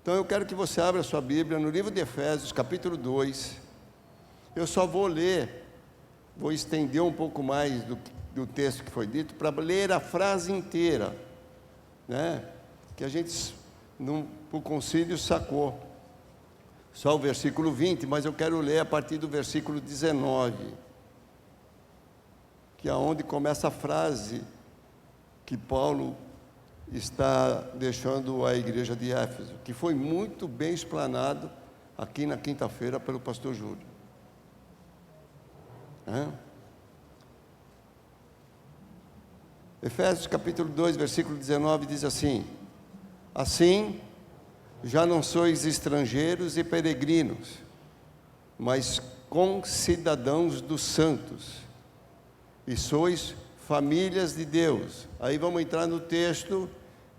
Então eu quero que você abra a sua Bíblia no livro de Efésios, capítulo 2. Eu só vou ler, vou estender um pouco mais do texto que foi dito, para ler a frase inteira, né? Que a gente, o concílio, sacou só o versículo 20, mas eu quero ler a partir do versículo 19, que é onde começa a frase que Paulo está deixando a igreja de Éfeso, que foi muito bem explanado aqui na quinta-feira pelo pastor Júlio. Efésios capítulo 2, versículo 19 diz assim: assim, já não sois estrangeiros e peregrinos, mas concidadãos dos santos, e sois famílias de Deus. Aí vamos entrar no texto,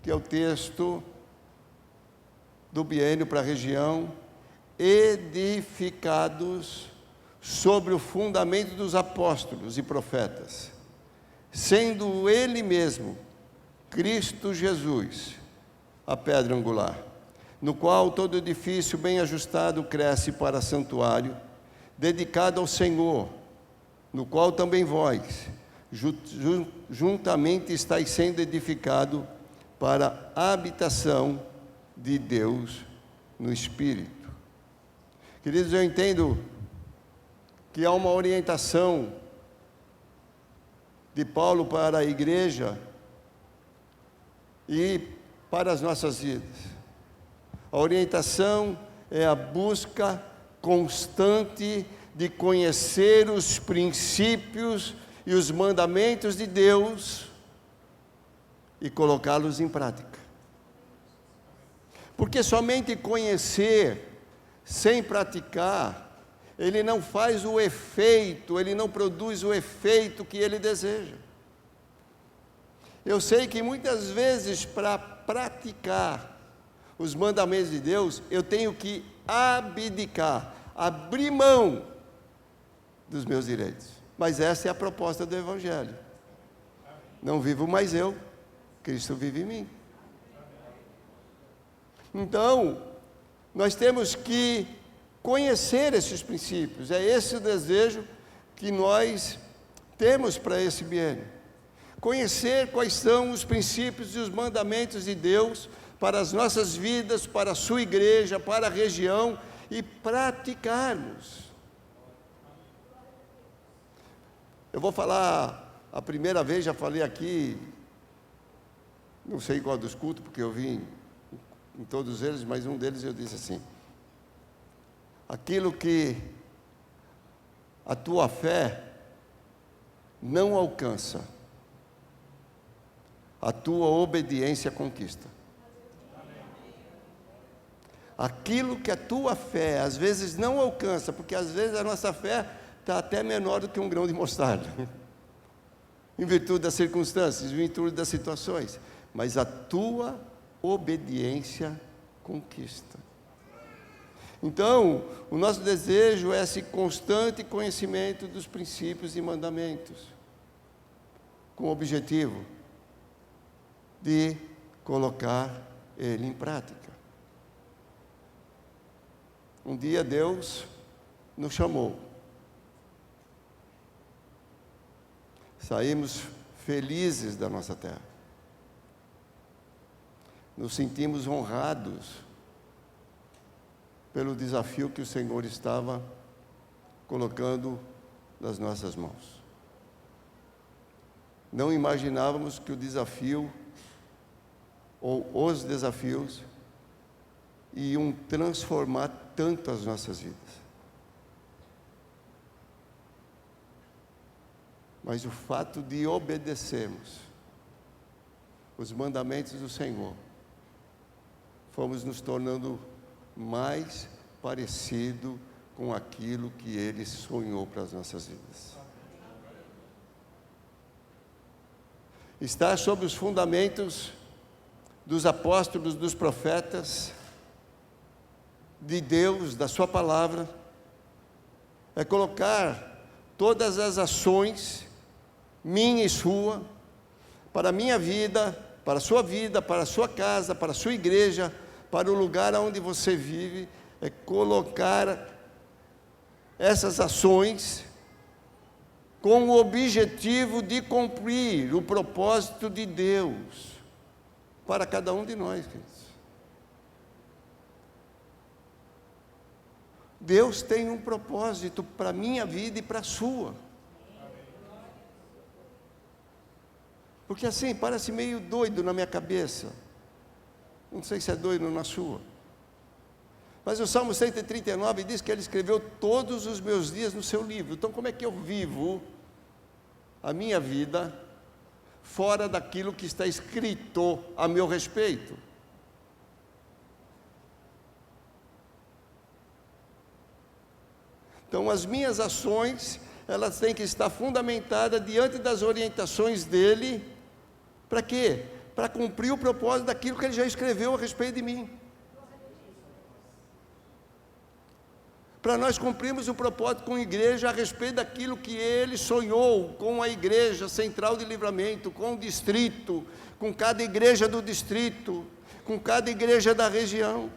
que é o texto do biênio para a região, edificados sobre o fundamento dos apóstolos e profetas, sendo Ele mesmo, Cristo Jesus, a pedra angular, no qual todo edifício bem ajustado cresce para santuário, dedicado ao Senhor, no qual também vós, juntamente estáis sendo edificado para a habitação de Deus no Espírito. Queridos, eu entendo que há uma orientação de Paulo para a igreja e para as nossas vidas. A orientação é a busca constante de conhecer os princípios e os mandamentos de Deus e colocá-los em prática. Porque somente conhecer sem praticar, ele não faz o efeito, ele não produz o efeito que ele deseja. Eu sei que muitas vezes, para praticar os mandamentos de Deus, eu tenho que abdicar, abrir mão dos meus direitos. Mas essa é a proposta do Evangelho. Não vivo mais eu, Cristo vive em mim. Então, nós temos que conhecer esses princípios. É esse o desejo que nós temos para esse biênio. Conhecer quais são os princípios e os mandamentos de Deus para as nossas vidas, para a sua igreja, para a região, e praticarmos. Eu vou falar a primeira vez, já falei aqui, não sei qual dos cultos, porque eu vim em todos eles, mas um deles eu disse assim: aquilo que a tua fé não alcança, a tua obediência conquista. aquilo que a tua fé às vezes não alcança, porque às vezes a nossa fé está até menor do que um grão de mostarda, em virtude das circunstâncias, em virtude das situações, mas a tua obediência conquista. Então, o nosso desejo é esse constante conhecimento dos princípios e mandamentos, com o objetivo de colocar ele em prática. Um dia Deus nos chamou. Saímos felizes da nossa terra. Nos sentimos honrados pelo desafio que o Senhor estava colocando nas nossas mãos. Não imaginávamos que o desafio, ou os desafios, iam transformar tanto as nossas vidas. Mas o fato de obedecermos os mandamentos do Senhor, fomos nos tornando mais parecido com aquilo que Ele sonhou para as nossas vidas. Estar sobre os fundamentos dos apóstolos, dos profetas, de Deus, da sua palavra, é colocar todas as ações, minha e sua, para a minha vida, para a sua vida, para a sua casa, para a sua igreja, para o lugar onde você vive, é colocar essas ações com o objetivo de cumprir o propósito de Deus para cada um de nós, queridos. Deus tem um propósito para a minha vida e para a sua. Porque assim, parece meio doido na minha cabeça. Não sei se é doido na sua. Mas o Salmo 139 diz que Ele escreveu todos os meus dias no seu livro. Então como é que eu vivo a minha vida fora daquilo que está escrito a meu respeito? Então as minhas ações, elas têm que estar fundamentadas diante das orientações dEle. Para quê? Para cumprir o propósito daquilo que Ele já escreveu a respeito de mim. Para nós cumprirmos o propósito com a igreja a respeito daquilo que Ele sonhou com a igreja central de Livramento, com o distrito, com cada igreja do distrito, com cada igreja da região.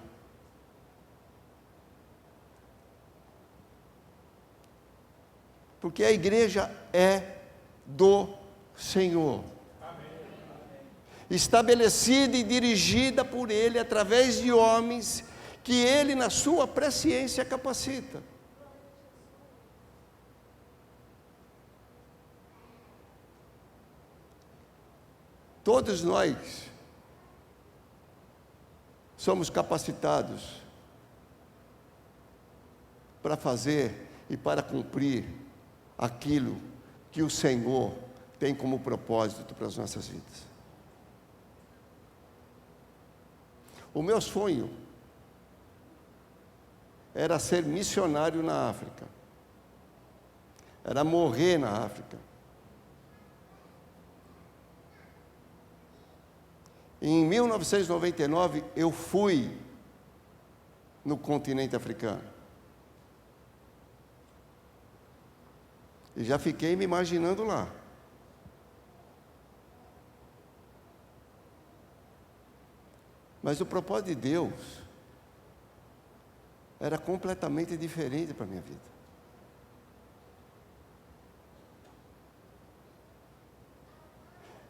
Porque a igreja é do Senhor. Estabelecida e dirigida por Ele, através de homens, que Ele, na sua presciência, capacita. Todos nós somos capacitados para fazer e para cumprir aquilo que o Senhor tem como propósito para as nossas vidas. O meu sonho era ser missionário na África, era morrer na África. Em 1999 eu fui no continente africano. E já fiquei me imaginando lá. Mas o propósito de Deus era completamente diferente para a minha vida.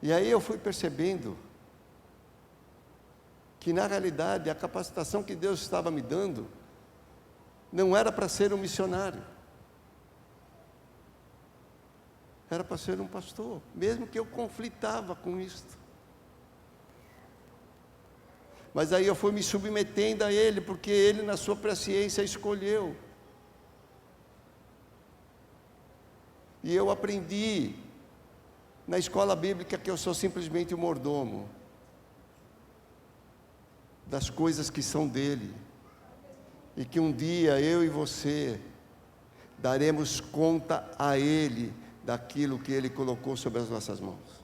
E aí eu fui percebendo que na realidade a capacitação que Deus estava me dando não era para ser um missionário. Era para ser um pastor, mesmo que eu conflitava com isso. Mas aí eu fui me submetendo a Ele, porque Ele na sua presciência escolheu. E eu aprendi na escola bíblica que eu sou simplesmente o mordomo das coisas que são dele e que um dia eu e você daremos conta a Ele daquilo que Ele colocou sobre as nossas mãos.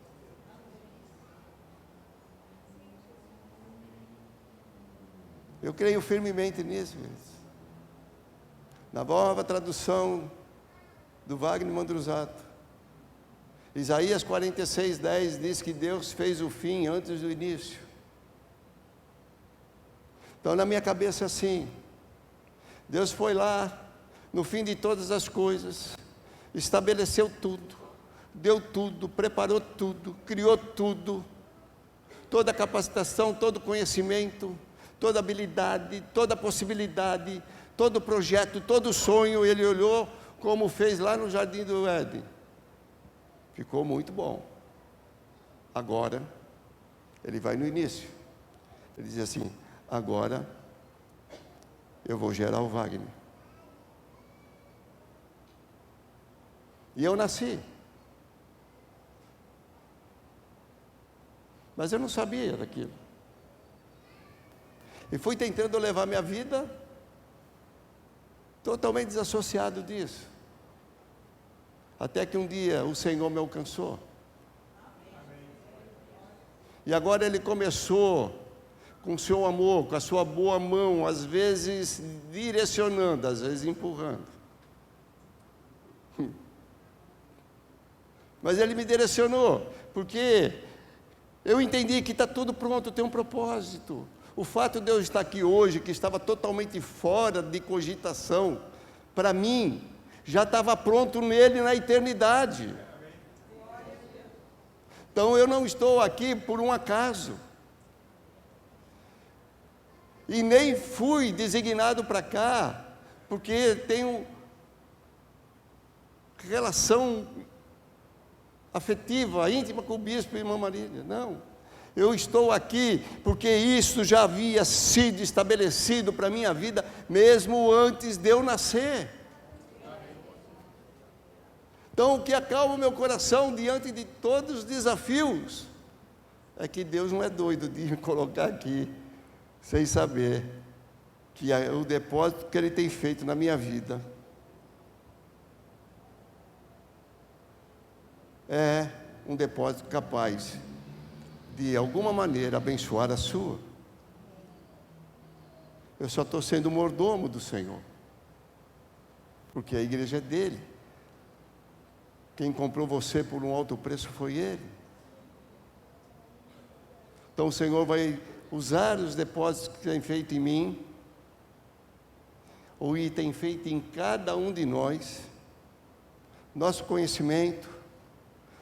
Eu creio firmemente nisso, queridos. Na nova tradução do Wagner Mandruzato, Isaías 46:10 diz que Deus fez o fim antes do início. Então na minha cabeça é assim, Deus foi lá, no fim de todas as coisas, estabeleceu tudo, deu tudo, preparou tudo, criou tudo, toda a capacitação, todo o conhecimento, toda a habilidade, toda a possibilidade, todo o projeto, todo o sonho, Ele olhou como fez lá no Jardim do Éden. Ficou muito bom. Agora, Ele vai no início. Ele diz assim, agora eu vou gerar o Wagner. E eu nasci. Mas eu não sabia daquilo. E fui tentando levar minha vida totalmente desassociado disso. Até que um dia o Senhor me alcançou. E agora Ele começou com o seu amor, com a sua boa mão, às vezes direcionando, às vezes empurrando. Mas Ele me direcionou, porque eu entendi que está tudo pronto, tem um propósito. O fato de eu estar aqui hoje, que estava totalmente fora de cogitação, para mim, já estava pronto nele na eternidade. Então eu não estou aqui por um acaso. E nem fui designado para cá, porque tenho relação afetiva, íntima com o bispo e irmã Marília. Não. Eu estou aqui porque isso já havia sido estabelecido para a minha vida, mesmo antes de eu nascer. Então, o que acalma o meu coração diante de todos os desafios, é que Deus não é doido de me colocar aqui, sem saber que o depósito que Ele tem feito na minha vida, é um depósito capaz de alguma maneira abençoar a sua. Eu só estou sendo mordomo do Senhor, porque a igreja é dele. Quem comprou você por um alto preço foi Ele. Então o Senhor vai usar os depósitos que tem feito em mim, ou tem feito em cada um de nós, nosso conhecimento,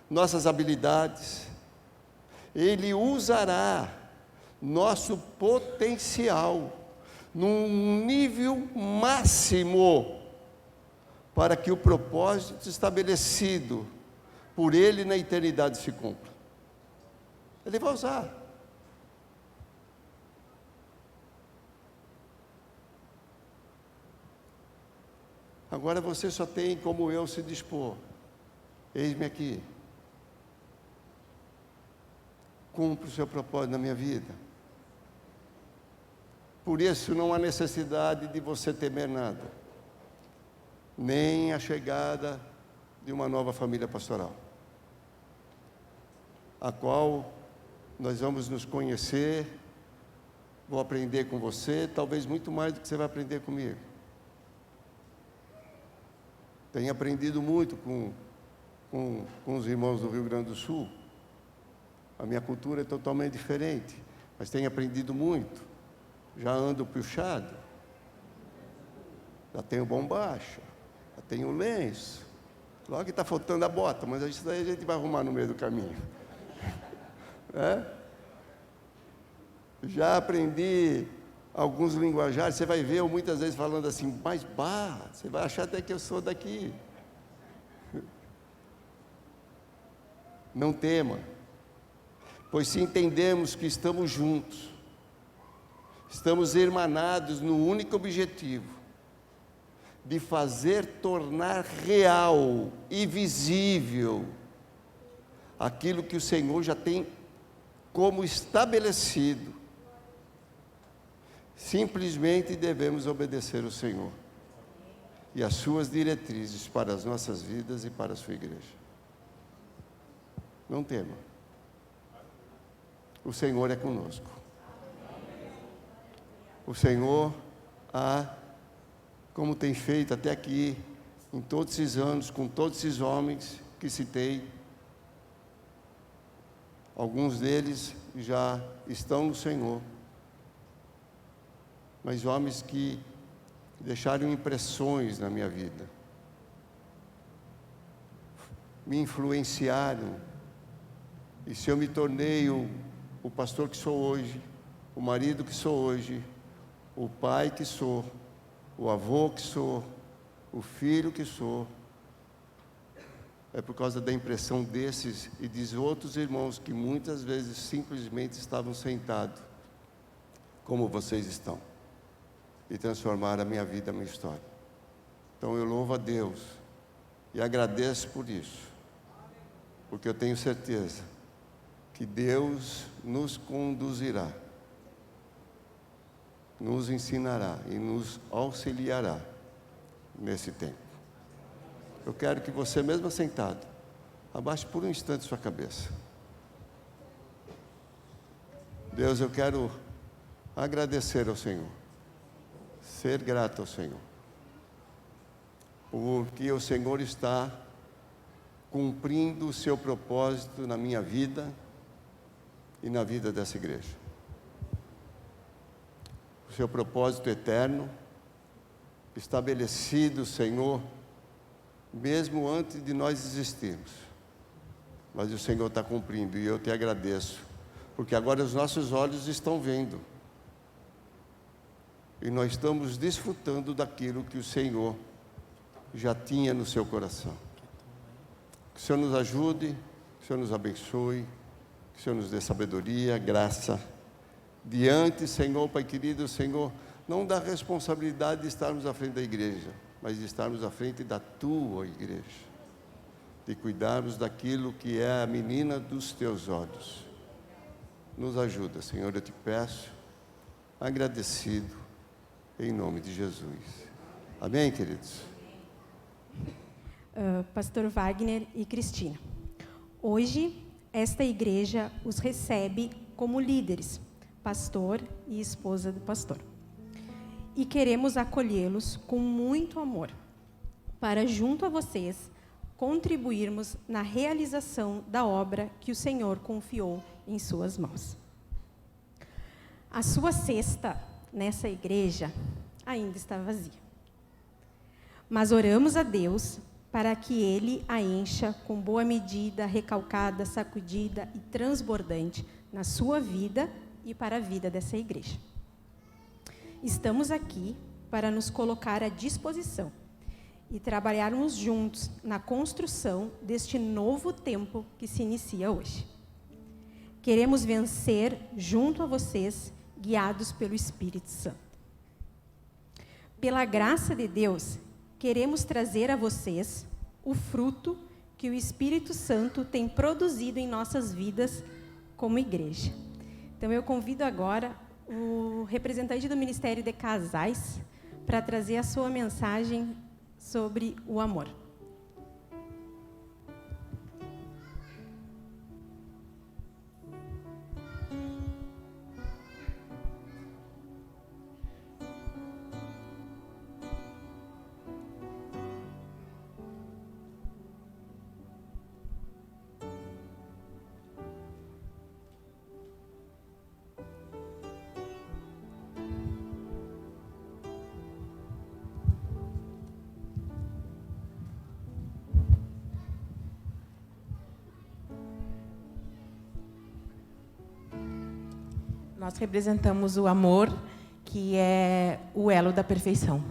nossas habilidades. Ele usará nosso potencial num nível máximo para que o propósito estabelecido por Ele na eternidade se cumpra. Ele vai usar. Agora você só tem como eu se dispor. Eis-me aqui. Cumpra o seu propósito na minha vida. Por isso não há necessidade de você temer nada, nem a chegada de uma nova família pastoral, a qual nós vamos nos conhecer, vou aprender com você, talvez muito mais do que você vai aprender comigo. Tenho aprendido muito com os irmãos do Rio Grande do Sul. A minha cultura é totalmente diferente, mas tenho aprendido muito. Já ando puxado, já tenho bombacha, já tenho lenço. Logo que está faltando a bota, mas isso daí a gente vai arrumar no meio do caminho. Já aprendi alguns linguajares, você vai ver eu muitas vezes falando assim, mas você vai achar até que eu sou daqui. Não tema, pois se entendemos que estamos juntos, estamos irmanados no único objetivo de fazer tornar real e visível aquilo que o Senhor já tem como estabelecido. Simplesmente devemos obedecer ao Senhor e as suas diretrizes para as nossas vidas e para a sua igreja. Não tema. O Senhor é conosco. O Senhor como tem feito até aqui, em todos esses anos, com todos esses homens que citei, alguns deles já estão no Senhor, mas homens que deixaram impressões na minha vida, me influenciaram, e se eu me tornei o pastor que sou hoje, o marido que sou hoje, o pai que sou, o avô que sou, o filho que sou, é por causa da impressão desses e de outros irmãos que muitas vezes simplesmente estavam sentados, como vocês estão, e transformaram a minha vida, a minha história. Então eu louvo a Deus e agradeço por isso, porque eu tenho certeza que Deus nos conduzirá, nos ensinará e nos auxiliará nesse tempo. Eu quero que você, mesmo sentado, abaixe por um instante sua cabeça. Deus, eu quero agradecer ao Senhor, ser grato ao Senhor, porque o Senhor está cumprindo o seu propósito na minha vida e na vida dessa igreja. O seu propósito eterno, estabelecido, Senhor, mesmo antes de nós existirmos. Mas o Senhor está cumprindo e eu te agradeço, porque agora os nossos olhos estão vendo. E nós estamos desfrutando daquilo que o Senhor já tinha no seu coração. Que o Senhor nos ajude, que o Senhor nos abençoe, que o Senhor nos dê sabedoria, graça. Diante, Senhor, Pai querido, Senhor, não da responsabilidade de estarmos à frente da igreja, mas de estarmos à frente da tua igreja. De cuidarmos daquilo que é a menina dos teus olhos. Nos ajuda, Senhor, eu te peço, agradecido, em nome de Jesus. Amém, queridos? Pastor Wagner e Cristina, hoje esta igreja os recebe como líderes, pastor e esposa do pastor. E queremos acolhê-los com muito amor, para junto a vocês contribuirmos na realização da obra que o Senhor confiou em suas mãos. A sua cesta nessa igreja ainda está vazia. Mas oramos a Deus para que Ele a encha com boa medida, recalcada, sacudida e transbordante na sua vida e para a vida dessa igreja. Estamos aqui para nos colocar à disposição e trabalharmos juntos na construção deste novo tempo que se inicia hoje. Queremos vencer junto a vocês, guiados pelo Espírito Santo. Pela graça de Deus, queremos trazer a vocês o fruto que o Espírito Santo tem produzido em nossas vidas como igreja. Então eu convido agora o representante do Ministério de Casais para trazer a sua mensagem sobre o amor. Nós representamos o amor, que é o elo da perfeição.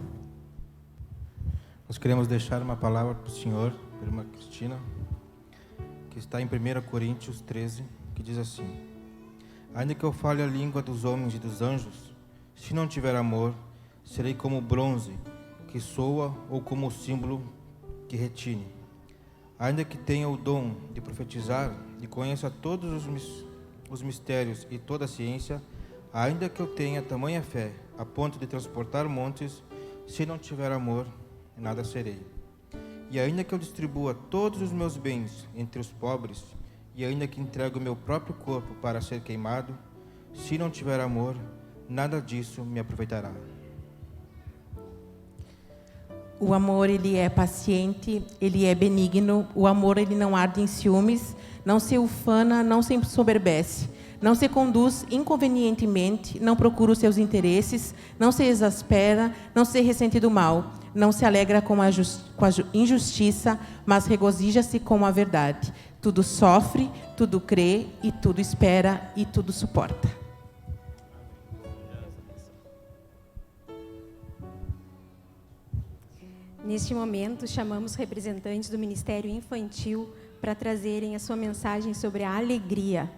Nós queremos deixar uma palavra para o Senhor, para a irmã Cristina, que está em 1 Coríntios 13, que diz assim: ainda que eu fale a língua dos homens e dos anjos, se não tiver amor, serei como bronze que soa ou como símbolo que retine. Ainda que tenha o dom de profetizar e conheça todos os mistérios e toda a ciência, ainda que eu tenha tamanha fé a ponto de transportar montes, se não tiver amor, nada serei. E ainda que eu distribua todos os meus bens entre os pobres, e ainda que entregue o meu próprio corpo para ser queimado, se não tiver amor, nada disso me aproveitará. O amor, ele é paciente, ele é benigno. O amor, ele não arde em ciúmes, não se ufana, não se ensoberbece, não se conduz inconvenientemente, não procura os seus interesses, não se exaspera, não se ressente do mal, não se alegra com a injustiça, mas regozija-se com a verdade. Tudo sofre, tudo crê, e tudo espera, e tudo suporta. Neste momento, chamamos representantes do Ministério Infantil para trazerem a sua mensagem sobre a alegria.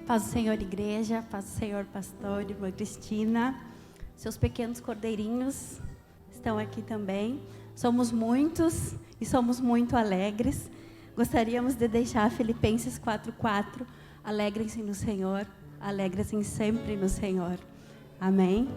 Paz do Senhor, igreja, paz do Senhor, pastor, irmã Cristina, seus pequenos cordeirinhos estão aqui também. Somos muitos e somos muito alegres. Gostaríamos de deixar Filipenses 4:4, alegrem-se no Senhor, alegrem-se sempre no Senhor. Amém?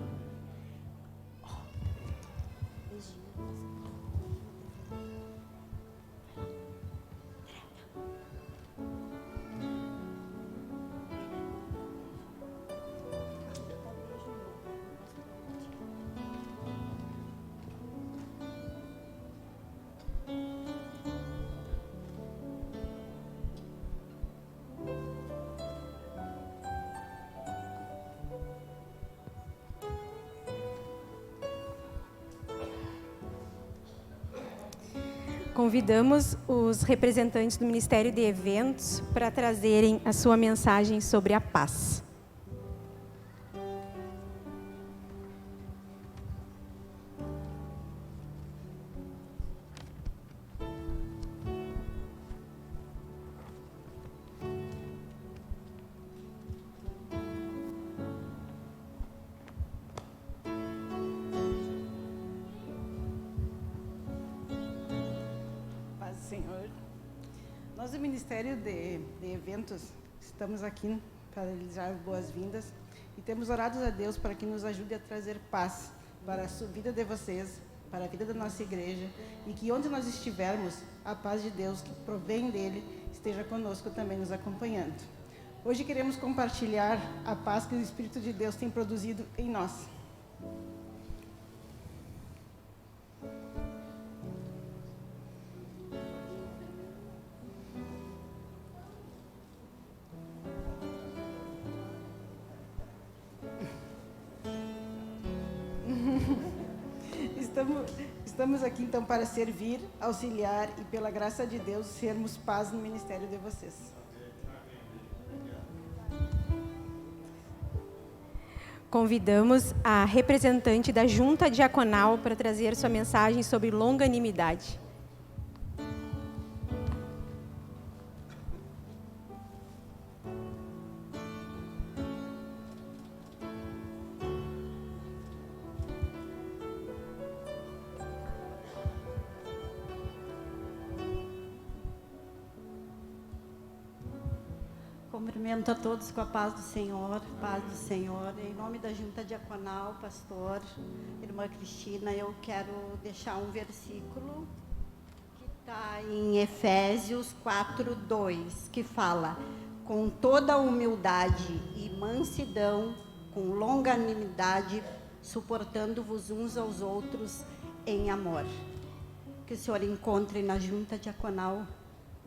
Convidamos os representantes do Ministério de Eventos para trazerem a sua mensagem sobre a paz. Senhor, nós do Ministério de Eventos estamos aqui para lhes dar boas-vindas e temos orado a Deus para que nos ajude a trazer paz para a vida de vocês, para a vida da nossa igreja, e que onde nós estivermos, a paz de Deus que provém dele esteja conosco também nos acompanhando. Hoje queremos compartilhar a paz que o Espírito de Deus tem produzido em nós. Estamos aqui então para servir, auxiliar e pela graça de Deus sermos paz no ministério de vocês. Convidamos a representante da Junta Diaconal para trazer sua mensagem sobre longanimidade. Cumprimento a todos com a paz do Senhor, Em nome da Junta Diaconal, pastor, irmã Cristina, eu quero deixar um versículo que está em Efésios 4:2, que fala: com toda humildade e mansidão, com longanimidade, suportando-vos uns aos outros em amor. Que o Senhor encontre na Junta Diaconal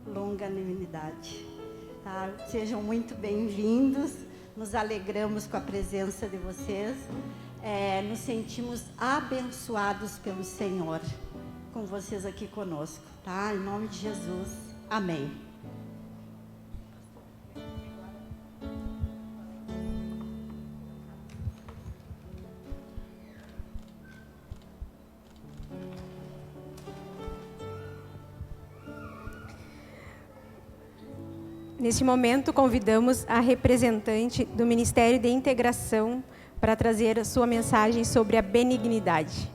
longanimidade. Tá? Sejam muito bem-vindos, nos alegramos com a presença de vocês, nos sentimos abençoados pelo Senhor, com vocês aqui conosco, tá? Em nome de Jesus, amém. Neste momento, convidamos a representante do Ministério de Integração para trazer a sua mensagem sobre a benignidade.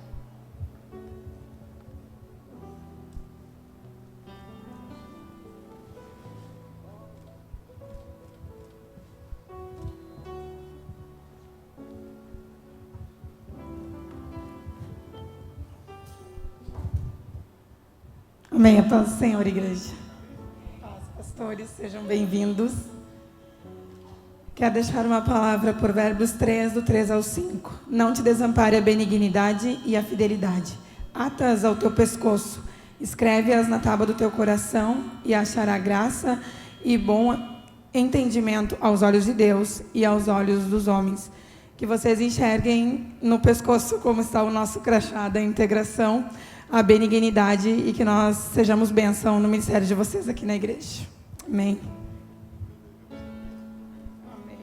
Amém. A paz do Senhor, igreja. Pastores, sejam bem-vindos. Quero deixar uma palavra, Provérbios 3, do 3 ao 5. Não te desampare a benignidade e a fidelidade. Ata-as ao teu pescoço, escreve-as na tábua do teu coração, e achará graça e bom entendimento aos olhos de Deus e aos olhos dos homens. Que vocês enxerguem no pescoço como está o nosso crachá da integração, a benignidade, e que nós sejamos bênção no ministério de vocês aqui na igreja. Amém. Amém.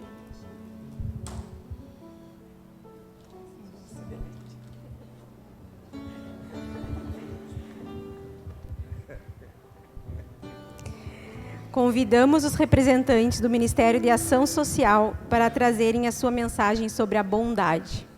Convidamos os representantes do Ministério de Ação Social para trazerem a sua mensagem sobre a bondade.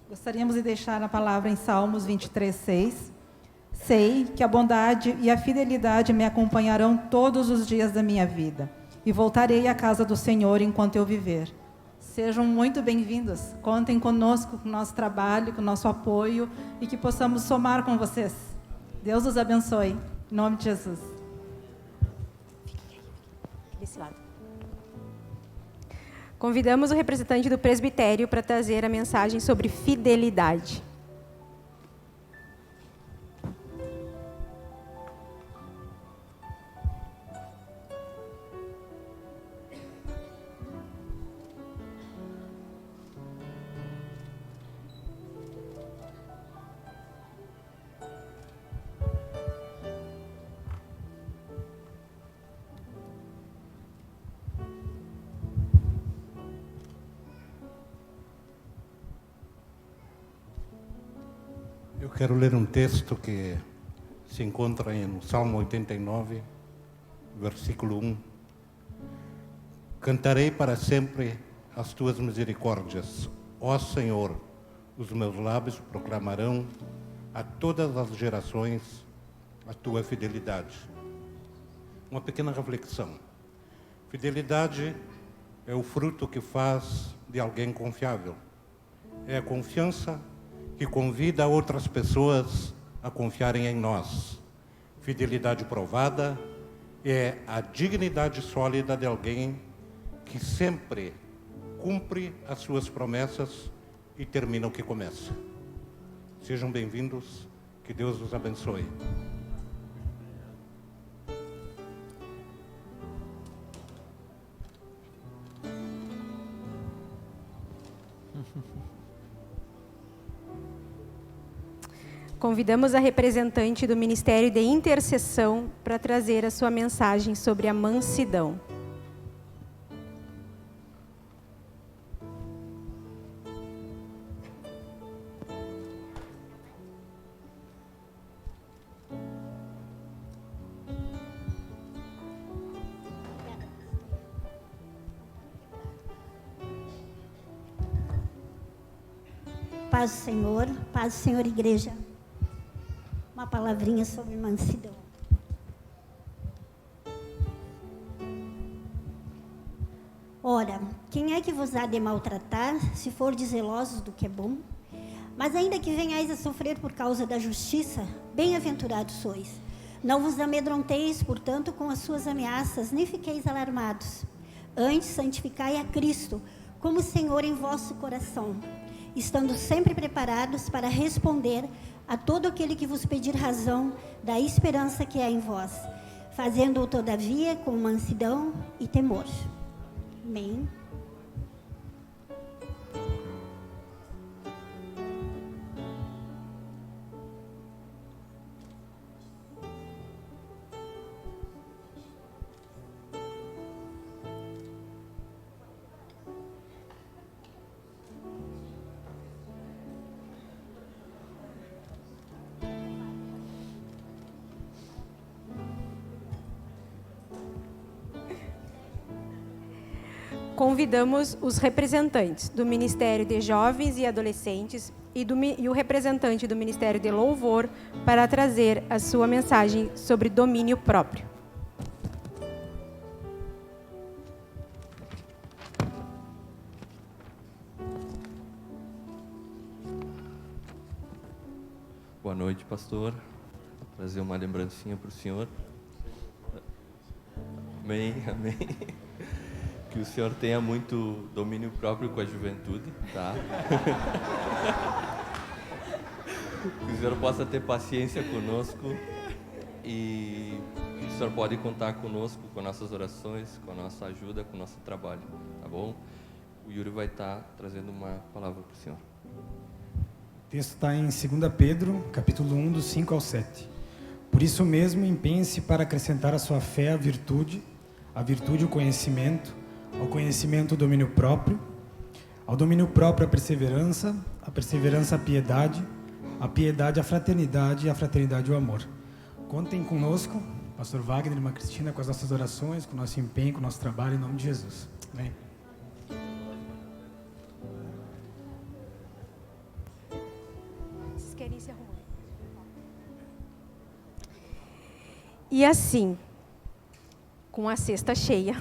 Gostaríamos de deixar a palavra em Salmos 23, 6. Sei que a bondade e a fidelidade me acompanharão todos os dias da minha vida, e voltarei à casa do Senhor enquanto eu viver. Sejam muito bem-vindos, contem conosco, com o nosso trabalho, com o nosso apoio, e que possamos somar com vocês. Deus os abençoe, em nome de Jesus. Desse lado. Convidamos o representante do presbitério para trazer a mensagem sobre fidelidade. Eu quero ler um texto que se encontra no Salmo 89, versículo 1. Cantarei para sempre as tuas misericórdias, ó Senhor, os meus lábios proclamarão a todas as gerações a tua fidelidade. Uma pequena reflexão. Fidelidade é o fruto que faz de alguém confiável. É a confiança que convida outras pessoas a confiarem em nós. Fidelidade provada é a dignidade sólida de alguém que sempre cumpre as suas promessas e termina o que começa. Sejam bem-vindos, que Deus os abençoe. Convidamos a representante do Ministério de Intercessão para trazer a sua mensagem sobre a mansidão. Paz do Senhor, igreja. Uma palavrinha sobre mansidão. Ora, quem é que vos há de maltratar, se fordes zelosos do que é bom? Mas ainda que venhais a sofrer por causa da justiça, bem-aventurados sois. Não vos amedronteis, portanto, com as suas ameaças, nem fiqueis alarmados. Antes, santificai a Cristo, como Senhor em vosso coração, estando sempre preparados para responder a todo aquele que vos pedir razão da esperança que há em vós, fazendo-o, todavia, com mansidão e temor. Amém. Convidamos os representantes do Ministério de Jovens e Adolescentes e o representante do Ministério de Louvor para trazer a sua mensagem sobre domínio próprio. Boa noite, pastor. Vou trazer uma lembrancinha para o senhor. Amém, amém. Que o senhor tenha muito domínio próprio com a juventude, tá? Que o senhor possa ter paciência conosco e o senhor pode contar conosco, com nossas orações, com a nossa ajuda, com o nosso trabalho, tá bom? O Yuri vai estar trazendo uma palavra para o senhor. O texto está em 2 Pedro, capítulo 1, dos 5 ao 7. Por isso mesmo, empenhe-se para acrescentar à sua fé a virtude o conhecimento, ao conhecimento o domínio próprio, ao domínio próprio a perseverança a piedade, a fraternidade e a fraternidade o amor. Contem conosco, pastor Wagner e irmã Cristina, com as nossas orações, com o nosso empenho, com o nosso trabalho, em nome de Jesus. Amém. Vocês querem se arrumar? E assim, com a cesta cheia,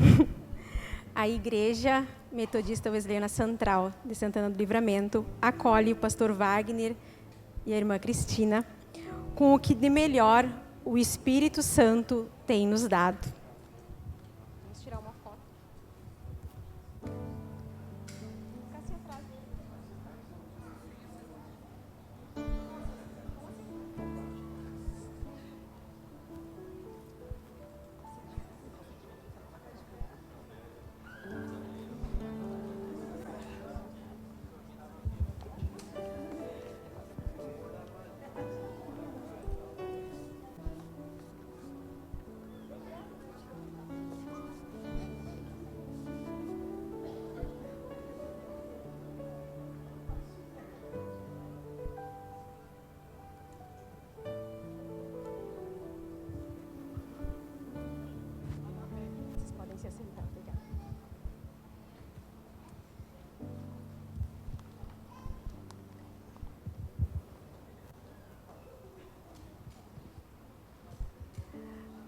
a Igreja Metodista Wesleyana Central de Santana do Livramento acolhe o pastor Wagner e a irmã Cristina com o que de melhor o Espírito Santo tem nos dado. Vamos tirar uma foto.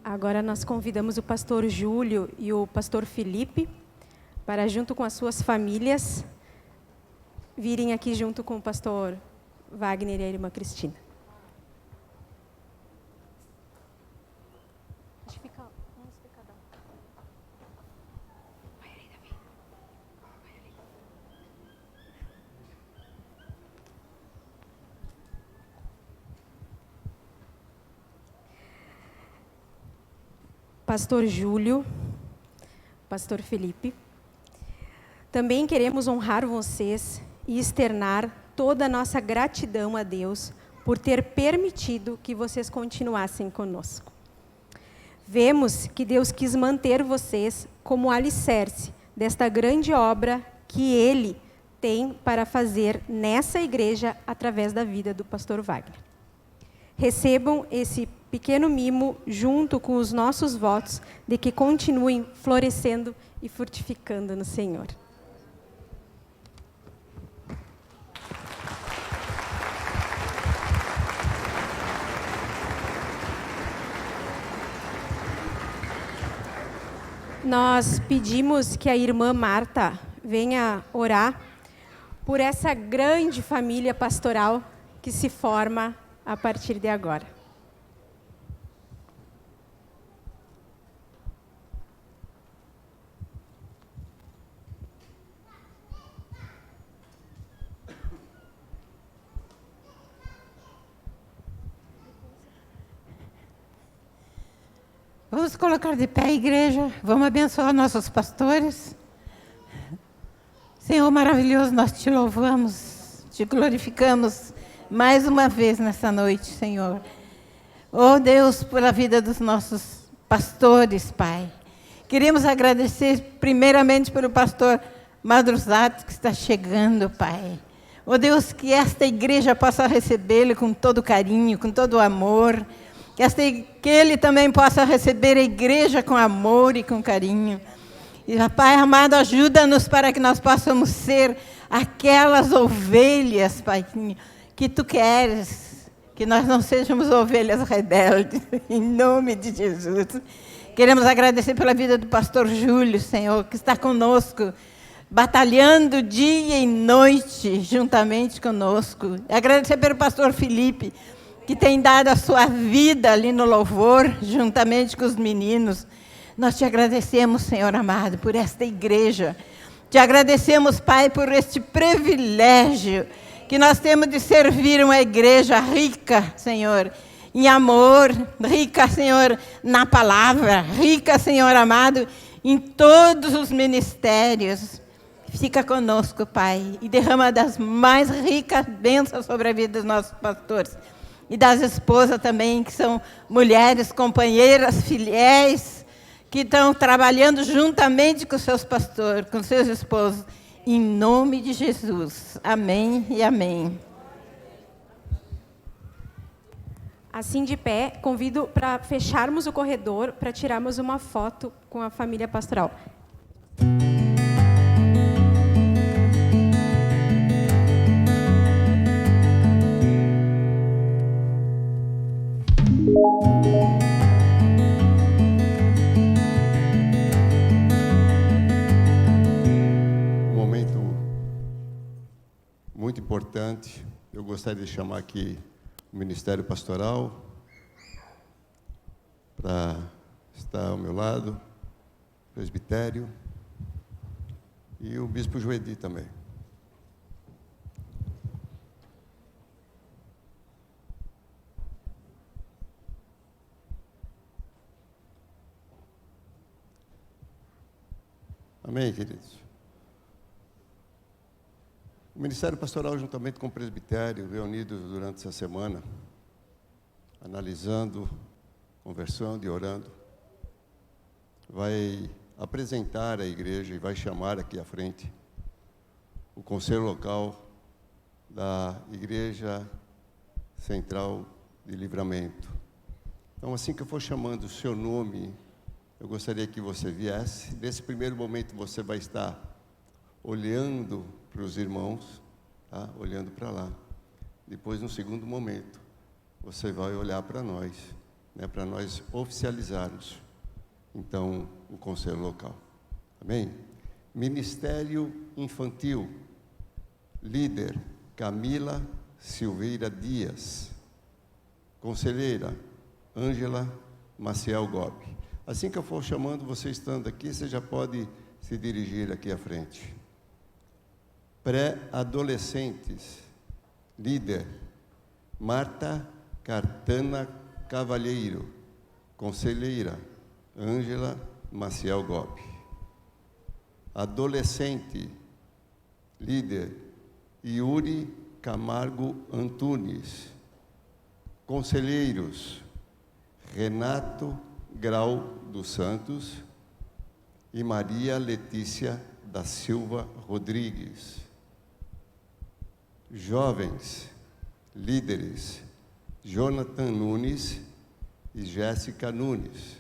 Agora nós convidamos o pastor Júlio e o pastor Felipe para, junto com as suas famílias, virem aqui junto com o pastor Wagner e a irmã Cristina. Pastor Júlio, pastor Felipe, também queremos honrar vocês e externar toda a nossa gratidão a Deus por ter permitido que vocês continuassem conosco. Vemos que Deus quis manter vocês como alicerce desta grande obra que Ele tem para fazer nessa igreja através da vida do pastor Wagner. Recebam esse pequeno mimo junto com os nossos votos de que continuem florescendo e frutificando no Senhor. Nós pedimos que a irmã Marta venha orar por essa grande família pastoral que se forma a partir de agora. Vamos colocar de pé, igreja. Vamos abençoar nossos pastores. Senhor maravilhoso, nós te louvamos, te glorificamos mais uma vez nessa noite, Senhor. Oh Deus, pela vida dos nossos pastores, Pai. Queremos agradecer primeiramente pelo pastor Madruzato que está chegando, Pai. Oh Deus, que esta igreja possa recebê-lo com todo carinho, com todo amor. Que ele também possa receber a igreja com amor e com carinho. E, Pai amado, ajuda-nos para que nós possamos ser aquelas ovelhas, Pai, que Tu queres. Que nós não sejamos ovelhas rebeldes, em nome de Jesus. Queremos agradecer pela vida do pastor Júlio, Senhor, que está conosco, batalhando dia e noite, juntamente conosco. Agradecer pelo pastor Felipe, que tem dado a sua vida ali no louvor, juntamente com os meninos. Nós te agradecemos, Senhor amado, por esta igreja. Te agradecemos, Pai, por este privilégio que nós temos de servir uma igreja rica, Senhor, em amor, rica, Senhor, na palavra, rica, Senhor amado, em todos os ministérios. Fica conosco, Pai, e derrama das mais ricas bênçãos sobre a vida dos nossos pastores. E das esposas também, que são mulheres, companheiras, fiéis, que estão trabalhando juntamente com seus pastores, com seus esposos, em nome de Jesus. Amém e amém. Assim de pé, convido para fecharmos o corredor, para tirarmos uma foto com a família pastoral. Muito importante, eu gostaria de chamar aqui o Ministério Pastoral para estar ao meu lado, o presbitério e o Bispo Joedi também. Amém, queridos? O Ministério Pastoral, juntamente com o presbitério, reunidos durante essa semana, analisando, conversando e orando, vai apresentar à igreja e vai chamar aqui à frente o conselho local da Igreja Central de Livramento. Então, assim que eu for chamando o seu nome, eu gostaria que você viesse. Nesse primeiro momento, você vai estar olhando para os irmãos, tá? Olhando para lá. Depois, no segundo momento, você vai olhar para nós, né? Para nós oficializarmos, então, o conselho local. Amém? Ministério Infantil, líder Camila Silveira Dias, conselheira Ângela Maciel Gobi. Assim que eu for chamando, você estando aqui, você já pode se dirigir aqui à frente. Pré-adolescentes, líder Marta Cartana Cavalheiro, conselheira Ângela Maciel Gobi. Adolescente, líder Yuri Camargo Antunes. Conselheiros Renato Grau dos Santos e Maria Letícia da Silva Rodrigues. Jovens, líderes, Jonathan Nunes e Jéssica Nunes.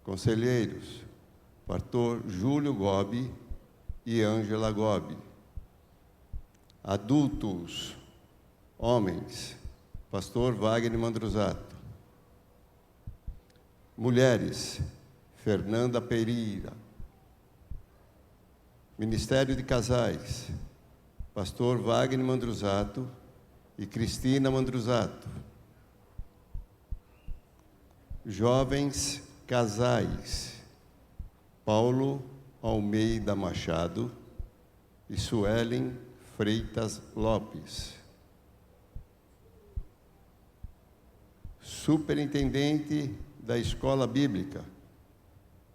Conselheiros, pastor Júlio Gobi e Ângela Gobi. Adultos, homens, pastor Wagner Mandruzato. Mulheres, Fernanda Pereira. Ministério de Casais, pastor Wagner Mandruzato e Cristina Mandruzato. Jovens casais, Paulo Almeida Machado e Suelen Freitas Lopes. Superintendente da Escola Bíblica,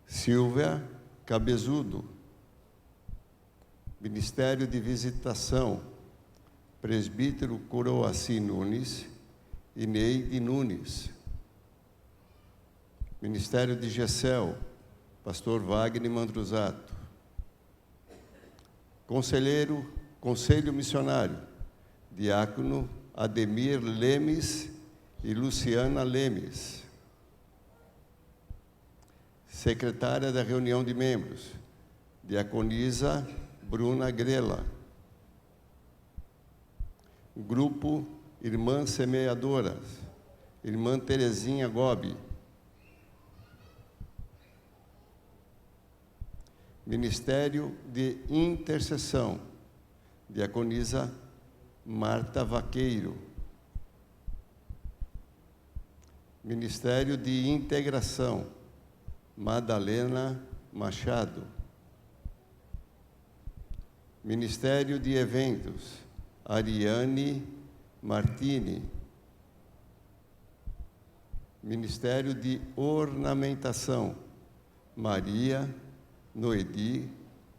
Silvia Cabezudo. Ministério de Visitação, presbítero Coroaci Nunes e Neide Nunes. Ministério de Gessel, pastor Wagner Mandruzato. Conselho Missionário, diácono Ademir Lemes e Luciana Lemes. Secretária da reunião de membros, diaconisa Bruna Grela. Grupo Irmãs Semeadoras, irmã Terezinha Gobi. Ministério de Intercessão, diaconisa Marta Vaqueiro. Ministério de Integração, Madalena Machado. Ministério de Eventos, Ariane Martini. Ministério de Ornamentação, Maria Noedi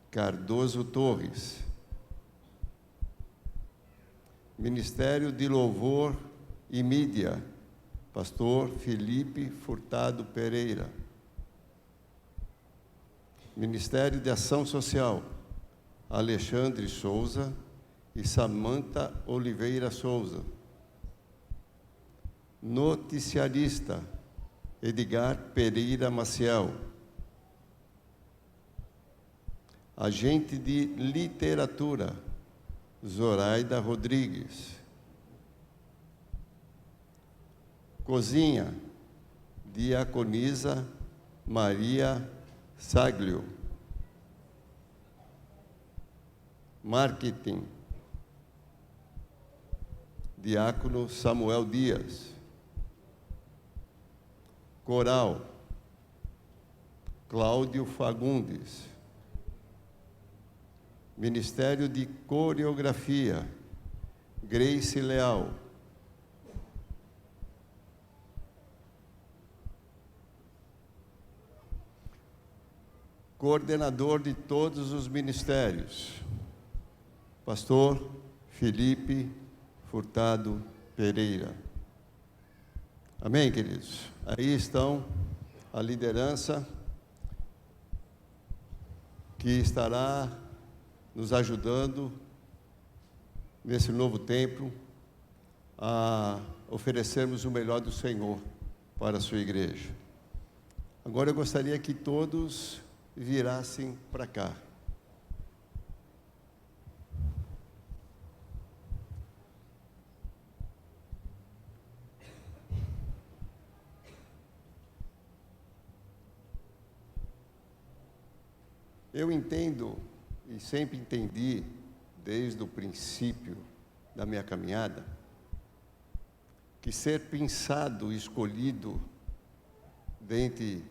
Cardoso Torres. Ministério de Louvor e Mídia, pastor Felipe Furtado Pereira. Ministério de Ação Social, Alexandre Souza e Samanta Oliveira Souza. Noticiarista, Edgar Pereira Maciel. Agente de Literatura, Zoraida Rodrigues. Cozinha, diaconisa Maria Saglio. Marketing, diácono Samuel Dias. Coral, Cláudio Fagundes. Ministério de Coreografia, Grace Leal. Coordenador de todos os ministérios, pastor Felipe Furtado Pereira. Amém, queridos? Aí estão a liderança que estará nos ajudando nesse novo tempo a oferecermos o melhor do Senhor para a sua igreja. Agora eu gostaria que todos virassem para cá. Eu entendo e sempre entendi, desde o princípio da minha caminhada, que ser pensado e escolhido dentre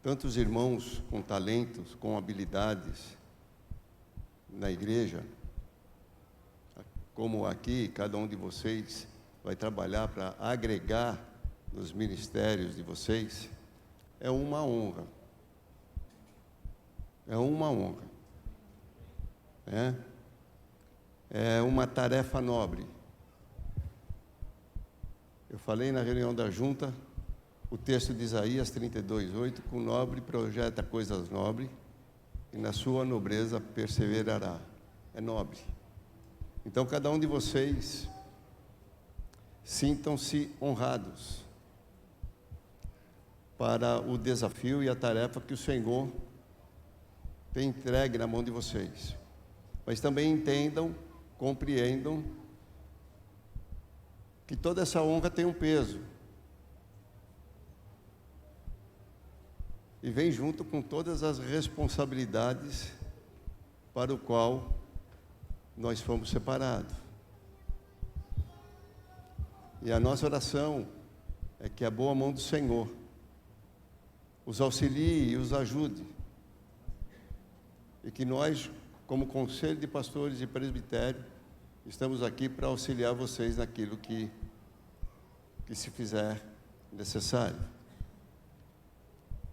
tantos irmãos com talentos, com habilidades na igreja, como aqui, cada um de vocês vai trabalhar para agregar nos ministérios de vocês, é uma honra. É uma honra. É uma tarefa nobre. Eu falei na reunião da junta, o texto de Isaías 32:8, que o nobre projeta coisas nobres e na sua nobreza perseverará. É nobre. Então, cada um de vocês, sintam-se honrados para o desafio e a tarefa que o Senhor tem entregue na mão de vocês. Mas também entendam, compreendam que toda essa honra tem um peso. E vem junto com todas as responsabilidades para o qual nós fomos separados. E a nossa oração é que a boa mão do Senhor os auxilie e os ajude. E que nós, como Conselho de Pastores e Presbitério, estamos aqui para auxiliar vocês naquilo que se fizer necessário.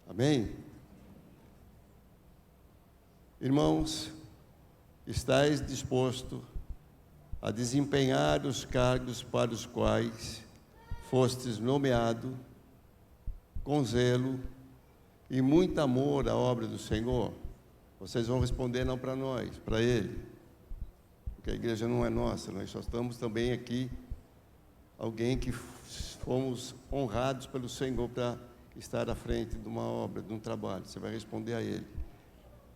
Amém? Irmãos, estais disposto a desempenhar os cargos para os quais fostes nomeado com zelo e muito amor à obra do Senhor? Vocês vão responder não para nós, para Ele, porque a igreja não é nossa, nós só estamos também aqui, alguém que fomos honrados pelo Senhor para estar à frente de uma obra, de um trabalho. Você vai responder a Ele,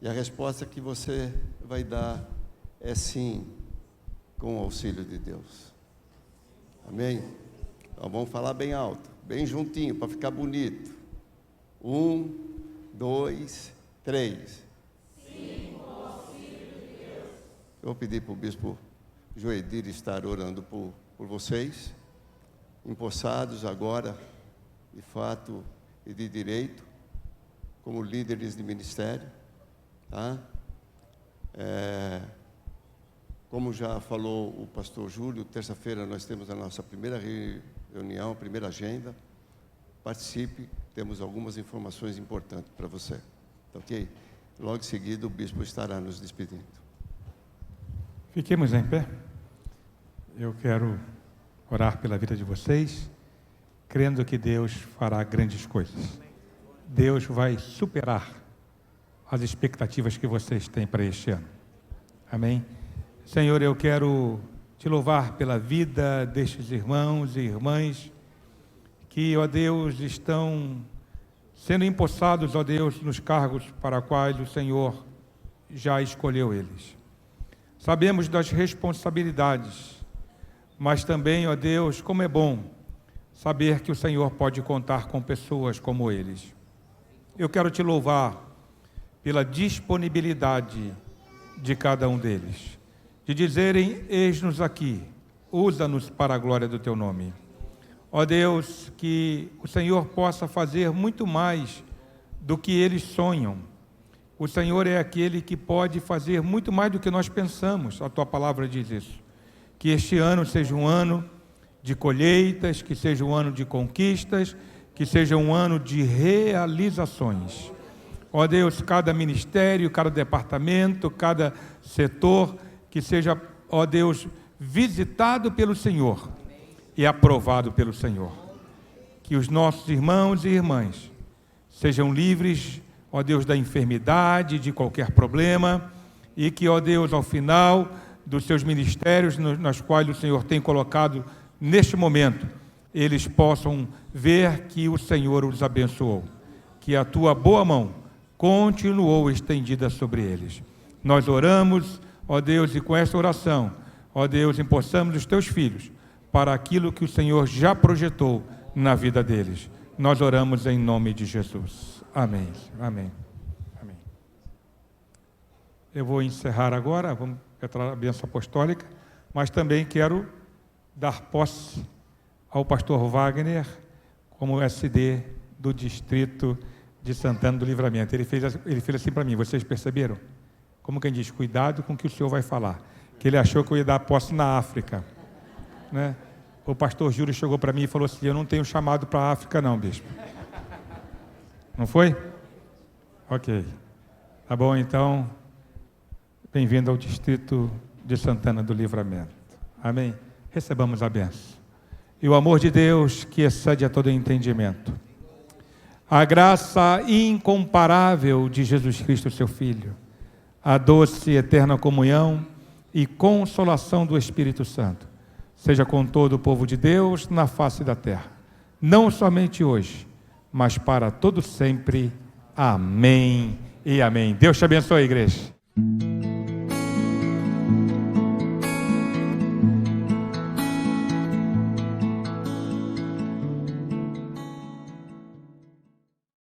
e a resposta que você vai dar é sim, com o auxílio de Deus. Amém? Então vamos falar bem alto, bem juntinho, para ficar bonito. 1, 2, 3. Sim, com o auxílio de Deus. Eu vou pedir para o bispo Joedir estar orando por vocês, empossados agora, de fato e de direito, como líderes de ministério, tá? Como já falou o pastor Júlio, terça-feira nós temos a nossa primeira reunião, a primeira agenda. Participe, temos algumas informações importantes para você. Tá ok? Logo em seguida o bispo estará nos despedindo. Fiquemos em pé. Eu quero orar pela vida de vocês, crendo que Deus fará grandes coisas. Deus vai superar as expectativas que vocês têm para este ano. Amém? Senhor, eu quero te louvar pela vida destes irmãos e irmãs que, ó Deus, estão sendo empossados, ó Deus, nos cargos para os quais o Senhor já escolheu eles. Sabemos das responsabilidades, mas também, ó Deus, como é bom saber que o Senhor pode contar com pessoas como eles. Eu quero te louvar pela disponibilidade de cada um deles, de dizerem: eis-nos aqui, usa-nos para a glória do teu nome. Ó Deus, que o Senhor possa fazer muito mais do que eles sonham. O Senhor é aquele que pode fazer muito mais do que nós pensamos, a tua palavra diz isso. Que este ano seja um ano de colheitas, que seja um ano de conquistas, que seja um ano de realizações. Ó Deus, cada ministério, cada departamento, cada setor, que seja, ó Deus, visitado pelo Senhor e aprovado pelo Senhor. Que os nossos irmãos e irmãs sejam livres, ó Deus, da enfermidade, de qualquer problema, e que, ó Deus, ao final dos seus ministérios, nas quais o Senhor tem colocado neste momento, eles possam ver que o Senhor os abençoou, que a tua boa mão continuou estendida sobre eles. Nós oramos, ó Deus, e com esta oração, ó Deus, empossamos os teus filhos para aquilo que o Senhor já projetou na vida deles. Nós oramos em nome de Jesus. Amém. Amém. Amém. Eu vou encerrar agora, vamos pedir a bênção apostólica, mas também quero dar posse ao pastor Wagner como SD do distrito de Santana do Livramento. Ele fez assim para mim, vocês perceberam? Como quem diz, cuidado com o que o senhor vai falar. Que ele achou que eu ia dar posse na África, né? O pastor Júlio chegou para mim e falou assim: eu não tenho chamado para a África não, bispo. Não foi? Ok. Tá bom, então, bem-vindo ao distrito de Santana do Livramento. Amém? Recebamos a bênção. E o amor de Deus, que excede a todo entendimento, a graça incomparável de Jesus Cristo, seu Filho, a doce e eterna comunhão e consolação do Espírito Santo, seja com todo o povo de Deus na face da terra, não somente hoje, mas para todo sempre. Amém e amém. Deus te abençoe, igreja.